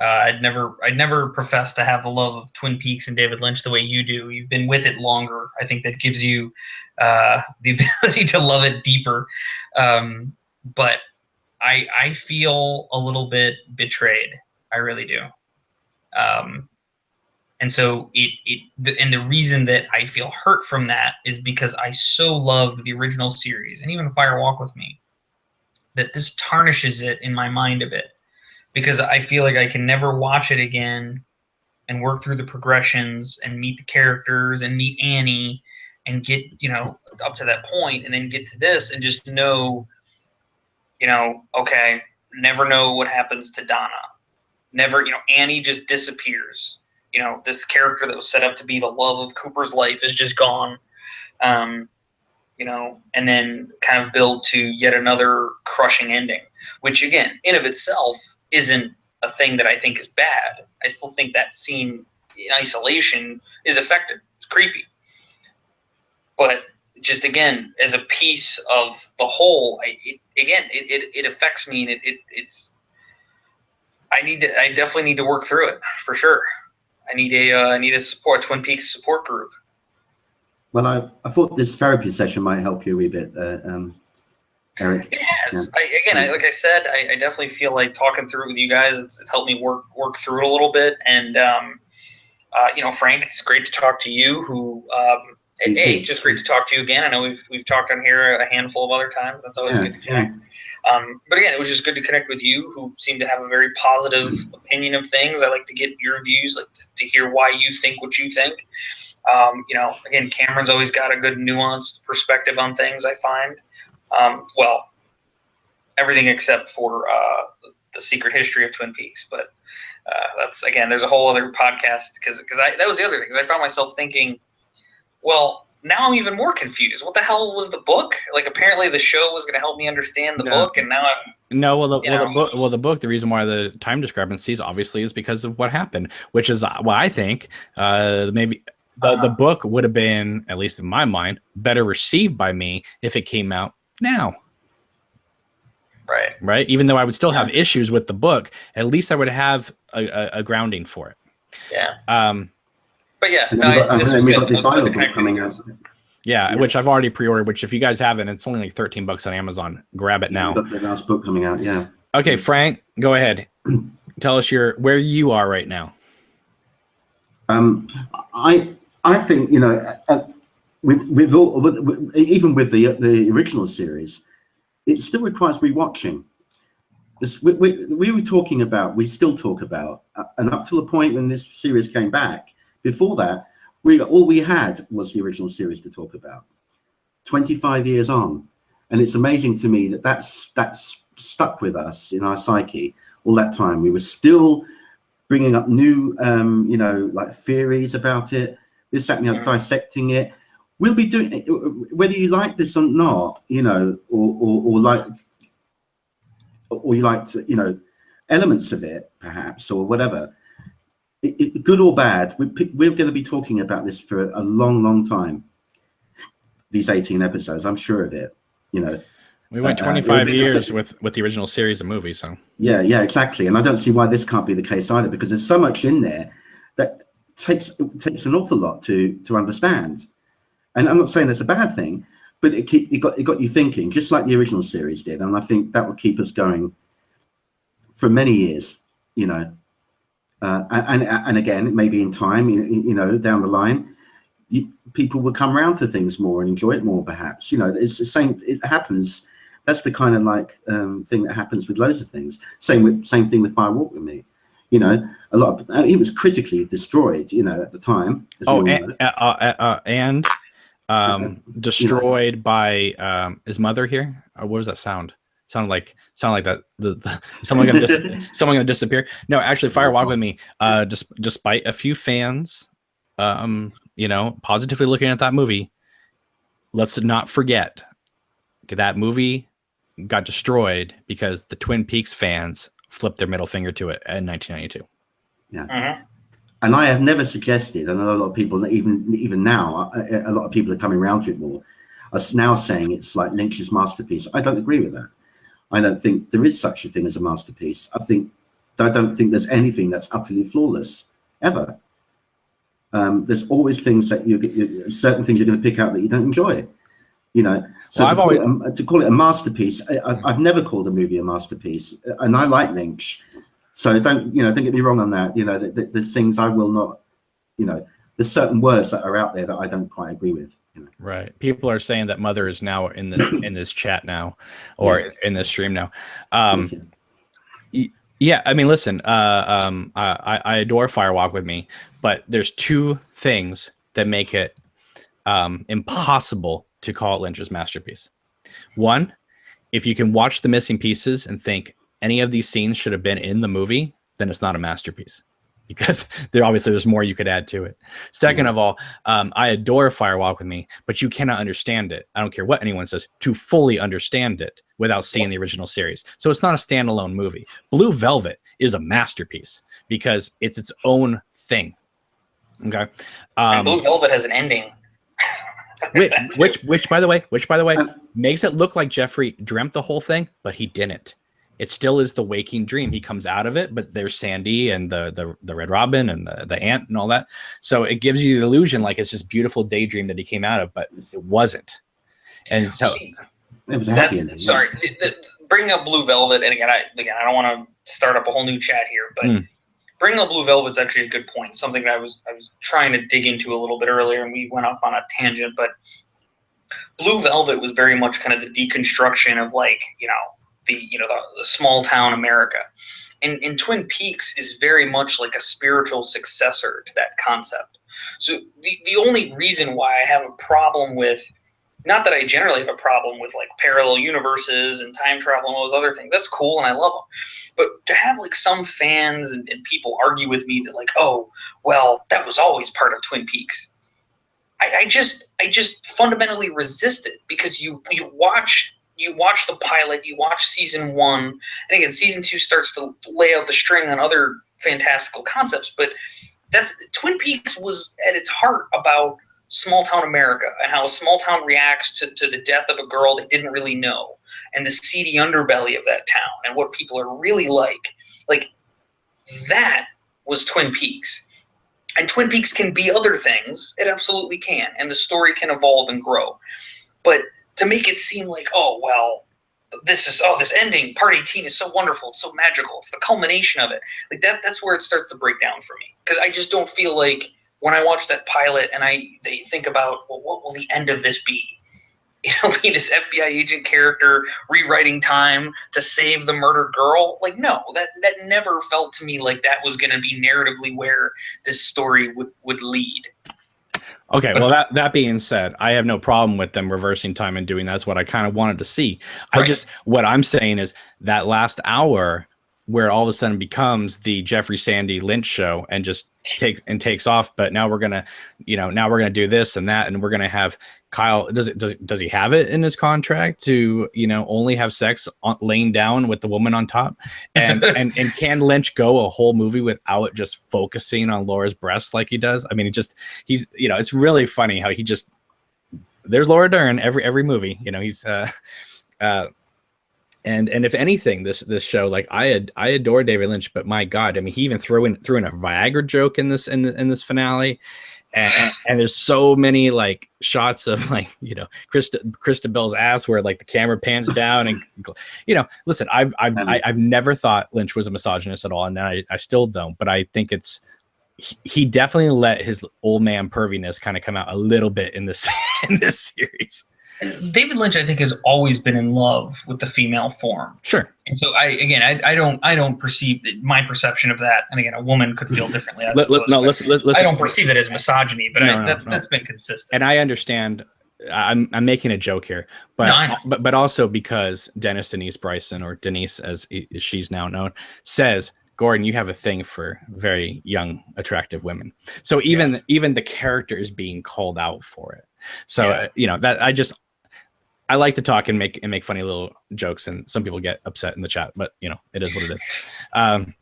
I'd never professed to have the love of Twin Peaks and David Lynch the way you do. You've been with it longer. I think that gives you the ability to love it deeper. But I feel a little bit betrayed. I really do. And so the reason that I feel hurt from that is because I so loved the original series and even Fire Walk with Me, that this tarnishes it in my mind a bit, because I feel like I can never watch it again and work through the progressions and meet the characters and meet Annie and get, up to that point and then get to this and just know, okay, never know what happens to Donna. Never, Annie just disappears. This character that was set up to be the love of Cooper's life is just gone. And then kind of build to yet another crushing ending, which again, in of itself, isn't a thing that I think is bad. I still think that scene in isolation is effective. It's creepy. But just again, as a piece of the whole, it affects me, and it's. I definitely need to work through it for sure. I need a Twin Peaks support group. Well, I thought this therapy session might help you a wee bit, Eric. It has. Yeah. Like I said, I definitely feel like talking through it with you guys. It's helped me work through it a little bit. And Frank, it's great to talk to you. Just great to talk to you again. I know we've talked on here a handful of other times. That's always good to connect. But again, it was just good to connect with you, who seem to have a very positive opinion of things. I like to get your views, like to hear why you think what you think. Again, Cameron's always got a good nuanced perspective on things, I find. Everything except for the secret history of Twin Peaks. But that's, again, there's a whole other podcast, because that was the other thing, because I found myself thinking, well, now I'm even more confused. What the hell was the book? Like, apparently the show was going to help me understand the book, and now I'm... No, the book, the reason why the time discrepancies obviously is because of what happened, which is why I think maybe... The book would have been, at least in my mind, better received by me if it came out now. Right. Even though I would still have issues with the book, at least I would have a grounding for it. Yeah. But yeah, we got the final book coming out. Yeah, which I've already pre-ordered. Which, if you guys haven't, it's only like $13 on Amazon. Grab it now. Got the last book coming out. Yeah. Okay, Frank, go ahead. Tell us where you are right now. I think, with even with the original series, it still requires rewatching. we were talking about, we still talk about, and up to the point when this series came back, before that, all we had was the original series to talk about. 25 years on, and it's amazing to me that that's stuck with us in our psyche all that time. We were still bringing up new, you know, like theories about it, this, that, and the other, dissecting it. We'll be doing it, whether you like this or not, you know, or you like to, you know, elements of it, perhaps, or whatever. Good or bad, we're going to be talking about this for a long, long time. These 18 episodes, I'm sure of it. You know, we went 25 years with the original series of movies. So yeah, exactly. And I don't see why this can't be the case either, because there's so much in there that takes an awful lot to understand. And I'm not saying it's a bad thing, but it got you thinking, just like the original series did. And I think that will keep us going for many years. You know, and again, maybe in time, you know, down the line, people will come around to things more and enjoy it more, perhaps. You know, it's the same. It happens. That's the kind of like thing that happens with loads of things. Same thing with Fire Walk with Me. You know, a lot of it was critically destroyed. You know, at the time. Destroyed by his mother here. Or what was that sound? Sounded like that someone gonna disappear. No, actually, Fire Walk with Me. Despite a few fans, you know, positively looking at that movie, let's not forget that movie got destroyed because the Twin Peaks fans flipped their middle finger to it in 1992. Yeah. And I have never suggested, and I know a lot of people, even now, a lot of people are coming around to it more, are now saying it's like Lynch's masterpiece. I don't agree with that. I don't think there is such a thing as a masterpiece. I don't think there's anything that's utterly flawless, ever. There's always things that certain things you're going to pick out that you don't enjoy. You know, so to call it a masterpiece, I've never called a movie a masterpiece, and I like Lynch. So don't get me wrong on that. You know, there's things I will not, you know, there's certain words that are out there that I don't quite agree with. You know? Right. People are saying that Mother is now in this chat now, or in this stream now. Yeah, I mean, listen, I adore Fire Walk with Me, but there's two things that make it impossible to call it Lynch's masterpiece. One, if you can watch the missing pieces and think any of these scenes should have been in the movie, then it's not a masterpiece, because there's more you could add to it. Second of all, I adore Fire Walk with Me, but you cannot understand it. I don't care what anyone says, to fully understand it without seeing the original series. So it's not a standalone movie. Blue Velvet is a masterpiece because it's its own thing. Okay. And Blue Velvet has an ending. which by the way makes it look like Jeffrey dreamt the whole thing, but he didn't. It still is the waking dream. He comes out of it, but there's Sandy and the Red Robin and the ant and all that. So it gives you the illusion like it's this beautiful daydream that he came out of, but it wasn't. And so it was a happy ending. Sorry, bringing up Blue Velvet, and again, I don't want to start up a whole new chat here, but bringing up Blue Velvet is actually a good point. Something that I was trying to dig into a little bit earlier, and we went off on a tangent. But Blue Velvet was very much kind of the deconstruction of like the small town America, and Twin Peaks is very much like a spiritual successor to that concept. So the only reason why I have a problem with, not that I generally have a problem with like parallel universes and time travel and all those other things, that's cool and I love them, but to have like some fans and people argue with me that like, oh well, that was always part of Twin Peaks, I just fundamentally resist it, because you watch the pilot, you watch season 1, and again, season 2 starts to lay out the string on other fantastical concepts, but Twin Peaks was at its heart about small town America and how a small town reacts to the death of a girl they didn't really know, and the seedy underbelly of that town and what people are really like. Like, that was Twin Peaks. And Twin Peaks can be other things. It absolutely can. And the story can evolve and grow. But to make it seem like, oh, well, this ending, part 18 is so wonderful, it's so magical, it's the culmination of it. Like that's where it starts to break down for me. Because I just don't feel like when I watch that pilot and they think about, well, what will the end of this be? it'll be this FBI agent character rewriting time to save the murdered girl. Like, no, that never felt to me like that was going to be narratively where this story would lead. Okay, well, that being said, I have no problem with them reversing time and doing that. That's what I kind of wanted to see. Right. What I'm saying is that last hour where all of a sudden becomes the Jeffrey Sandy Lynch show and just takes off. But now we're gonna do this and that, and we're gonna have Kyle. Does he have it in his contract to only have sex laying down with the woman on top? And and can Lynch go a whole movie without just focusing on Laura's breasts like he does? I mean, he's it's really funny how there's Laura Dern every movie. He's And if anything, this show, like I adore David Lynch, but my God, I mean, he even threw in a Viagra joke in this finale, and there's so many like shots of like Krista Bell's ass where like the camera pans down and listen, I've never thought Lynch was a misogynist at all, and I still don't, but I think he definitely let his old man perviness kind of come out a little bit in this series. David Lynch, I think, has always been in love with the female form. Sure. And so I don't perceive that my perception of that. And again, a woman could feel differently. Listen, I don't perceive that as misogyny, but that's been consistent. And I understand. I'm making a joke here, but also because Denise Bryson, or Denise as she's now known, says, Gordon, you have a thing for very young, attractive women. So even the character is being called out for it. So that I like to talk and make funny little jokes, and some people get upset in the chat, but it is what it is.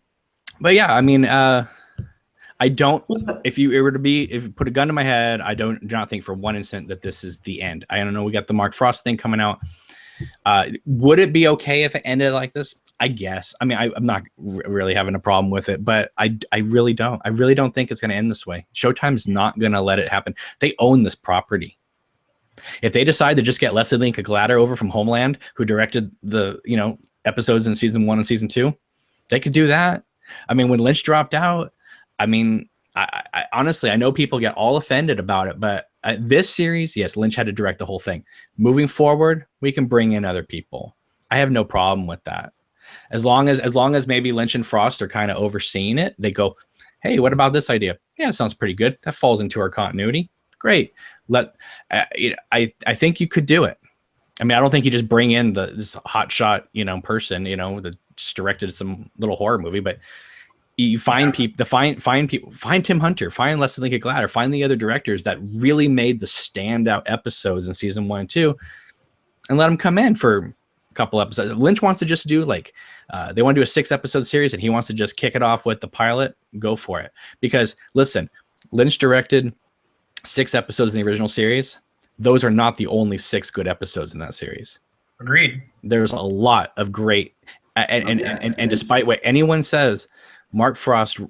But yeah, I mean, I don't. If you put a gun to my head, I do not think for one instant that this is the end. I don't know. We got the Mark Frost thing coming out. Would it be okay if it ended like this? I guess. I mean, I'm not really having a problem with it, but I really don't. I really don't think it's going to end this way. Showtime's not going to let it happen. They own this property. If they decide to just get Leslie Linka Glatter over from Homeland, who directed the episodes in season 1 and season 2, they could do that. I mean, when Lynch dropped out, I mean, I honestly, I know people get all offended about it, but this series, yes, Lynch had to direct the whole thing. Moving forward, we can bring in other people. I have no problem with that. As long as maybe Lynch and Frost are kind of overseeing it, they go, hey, what about this idea? Yeah, it sounds pretty good. That falls into our continuity. Great. I think you could do it. I mean, I don't think you just bring in this hotshot, person, that just directed some little horror movie, but you find people, find Tim Hunter, find Leslie Linka Glatter, find the other directors that really made the standout episodes in season 1 and 2, and let them come in for a couple episodes. Lynch wants to just do they want to do a 6-episode series, and he wants to just kick it off with the pilot. Go for it. Because listen, Lynch directed 6 episodes in the original series. Those are not the only 6 good episodes in that series. Agreed. There's a lot of great, and despite what anyone says, Mark Frost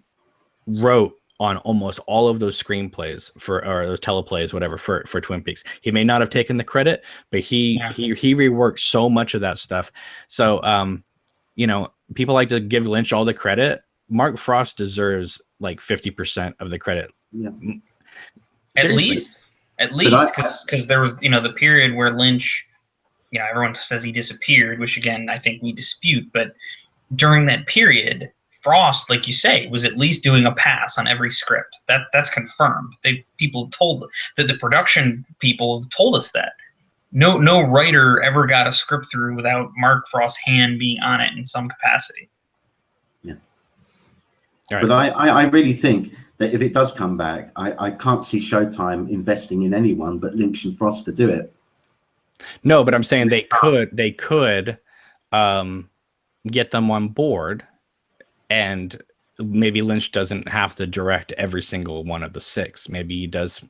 wrote on almost all of those screenplays or those teleplays, whatever, for Twin Peaks. He may not have taken the credit, but he reworked so much of that stuff. So, people like to give Lynch all the credit. Mark Frost deserves like 50% of the credit. Yeah. At least, because there was, the period where Lynch, everyone says he disappeared, which again, I think we dispute, but during that period, Frost, like you say, was at least doing a pass on every script. That's confirmed. People told that the production people have told us that. No writer ever got a script through without Mark Frost's hand being on it in some capacity. Yeah. All right. But I really think that if it does come back, I can't see Showtime investing in anyone but Lynch and Frost to do it. No, but I'm saying they could get them on board, and maybe Lynch doesn't have to direct every single one of the 6. Maybe he does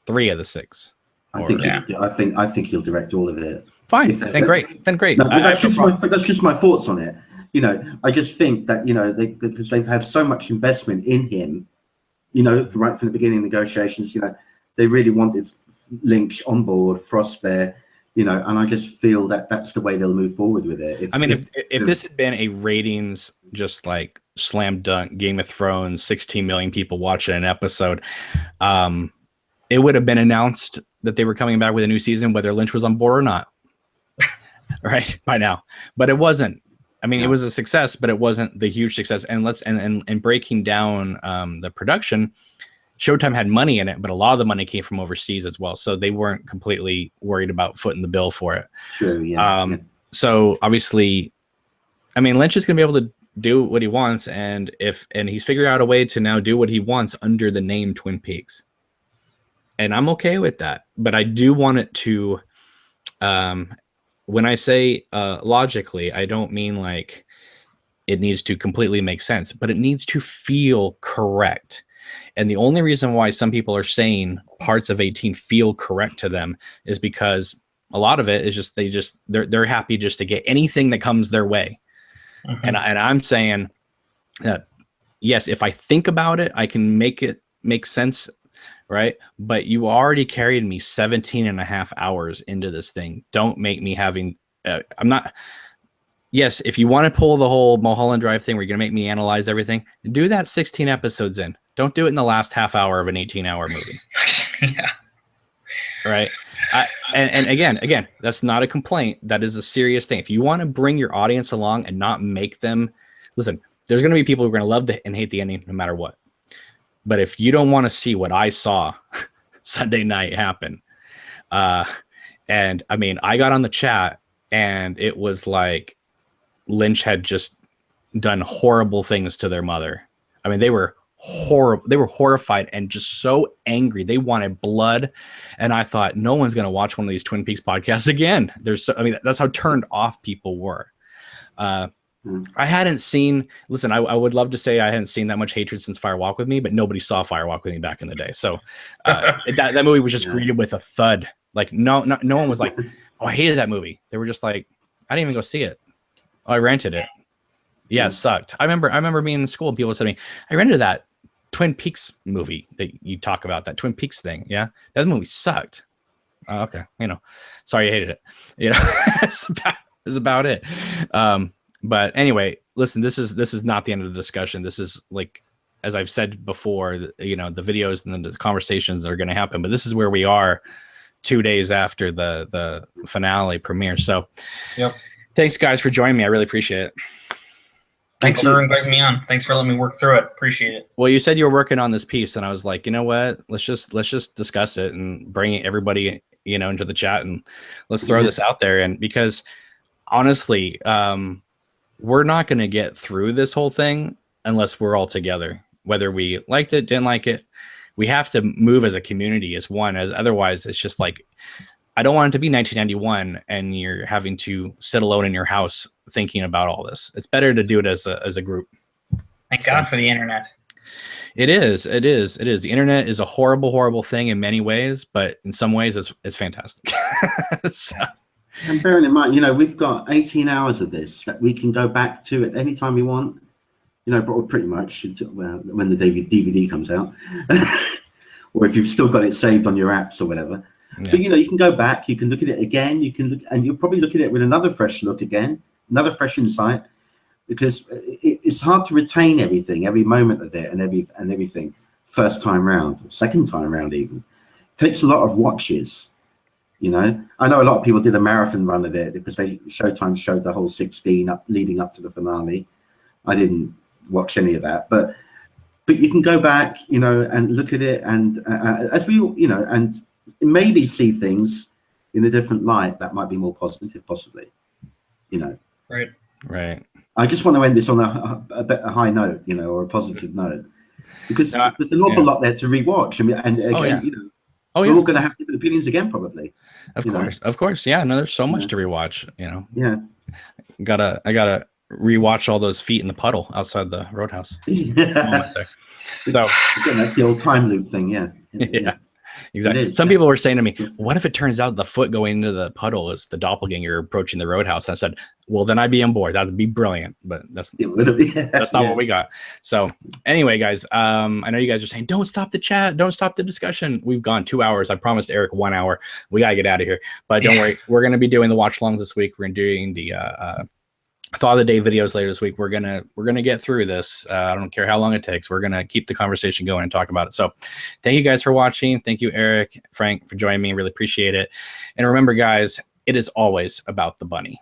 3 of the 6. I think he'll direct all of it. Fine, then great. No, that's just my thoughts on it. I just think that because they've had so much investment in him, right from the beginning of negotiations, they really wanted Lynch on board, Frost there, and I just feel that that's the way they'll move forward with it. If this had been a ratings just like slam dunk Game of Thrones, 16 million people watching an episode, it would have been announced that they were coming back with a new season, whether Lynch was on board or not. Right, by now. But it wasn't. I mean, it was a success, but it wasn't the huge success. And and breaking down the production, Showtime had money in it, but a lot of the money came from overseas as well. So they weren't completely worried about footing the bill for it. Sure, yeah. So obviously, I mean, Lynch is going to be able to do what he wants, and he's figured out a way to now do what he wants under the name Twin Peaks. And I'm okay with that. But I do want it to, when I say logically, I don't mean like it needs to completely make sense, but it needs to feel correct. And the only reason why some people are saying parts of 18 feel correct to them is because a lot of it is just they're happy just to get anything that comes their way. Mm-hmm. And I'm saying that yes, if I think about it, I can make it make sense, right? But you already carried me 17 and a half hours into this thing. Don't make me having I'm not. Yes, if you want to pull the whole Mulholland Drive thing where you're going to make me analyze everything, do that 16 episodes in. Don't do it in the last half hour of an 18-hour movie. Yeah. Right. And again, that's not a complaint. That is a serious thing. If you want to bring your audience along and not make them listen, there's going to be people who are going to love and hate the ending no matter what. But if you don't want to see what I saw Sunday night happen, and I mean, I got on the chat and it was like Lynch had just done horrible things to their mother. I mean, they were horrible. They were horrified and just so angry. They wanted blood. And I thought, no one's going to watch one of these Twin Peaks podcasts again. I mean, that's how turned off people were. I hadn't seen, listen, I would love to say I hadn't seen that much hatred since Fire Walk with Me, but nobody saw Fire Walk with Me back in the day. So that movie was just greeted with a thud. Like no one was like, oh, I hated that movie. They were just like, I didn't even go see it. Oh, I rented it. Yeah, it sucked. I remember being in school and people said to me, I rented that Twin Peaks movie that you talk about, that Twin Peaks thing. Yeah, that movie sucked. Okay, sorry you hated it. It's about it. But anyway, listen, this is not the end of the discussion. This is like, as I've said before, the videos and the conversations are going to happen. But this is where we are 2 days after the finale premiere. So, yep. Thanks, guys, for joining me. I really appreciate it. Thanks for inviting me on. Thanks for letting me work through it. Appreciate it. Well, you said you were working on this piece, and I was like, you know what? Let's just discuss it and bring everybody, into the chat, and let's throw this out there. And because honestly, we're not going to get through this whole thing unless we're all together. Whether we liked it, didn't like it, we have to move as a community, as one. As otherwise, it's just like, I don't want it to be 1991 and you're having to sit alone in your house thinking about all this. It's better to do it as a group. Thank God for the internet. It is. The internet is a horrible, horrible thing in many ways, but in some ways it's fantastic. So. And bearing in mind, we've got 18 hours of this that we can go back to at any time we want. Pretty much when the DVD comes out, or if you've still got it saved on your apps or whatever. Yeah. But you can go back, you can look at it again, and you'll probably look at it with another fresh look again, another fresh insight, because it's hard to retain everything, every moment of it, and everything first time round, second time round even. It takes a lot of watches. I know a lot of people did a marathon run of it because Showtime showed the whole 16 leading up to the finale. I didn't watch any of that, but you can go back, and look at it, and as we, and maybe see things in a different light that might be more positive, possibly. Right. I just want to end this on a high note, or a positive note, because there's an awful lot there to rewatch. And again, we're all going to have different opinions again, probably. Of course. Yeah. No, there's so much to rewatch. Yeah. I gotta rewatch all those feet in the puddle outside the roadhouse. Yeah. So again, that's the old time loop thing. Yeah. Yeah. Exactly. Some people were saying to me, what if it turns out the foot going into the puddle is the doppelganger approaching the roadhouse? And I said, well, then I'd be on board. That would be brilliant. But that's not what we got. So anyway, guys, I know you guys are saying, don't stop the chat. Don't stop the discussion. We've gone 2 hours. I promised Eric 1 hour. We got to get out of here. But don't worry. We're going to be doing the watch alongs this week. We're doing the Thaw the Day videos later this week. We're gonna get through this. I don't care how long it takes. We're gonna keep the conversation going and talk about it. So thank you guys for watching. Thank you, Eric, Frank, for joining me. Really appreciate it. And remember, guys, it is always about the bunny.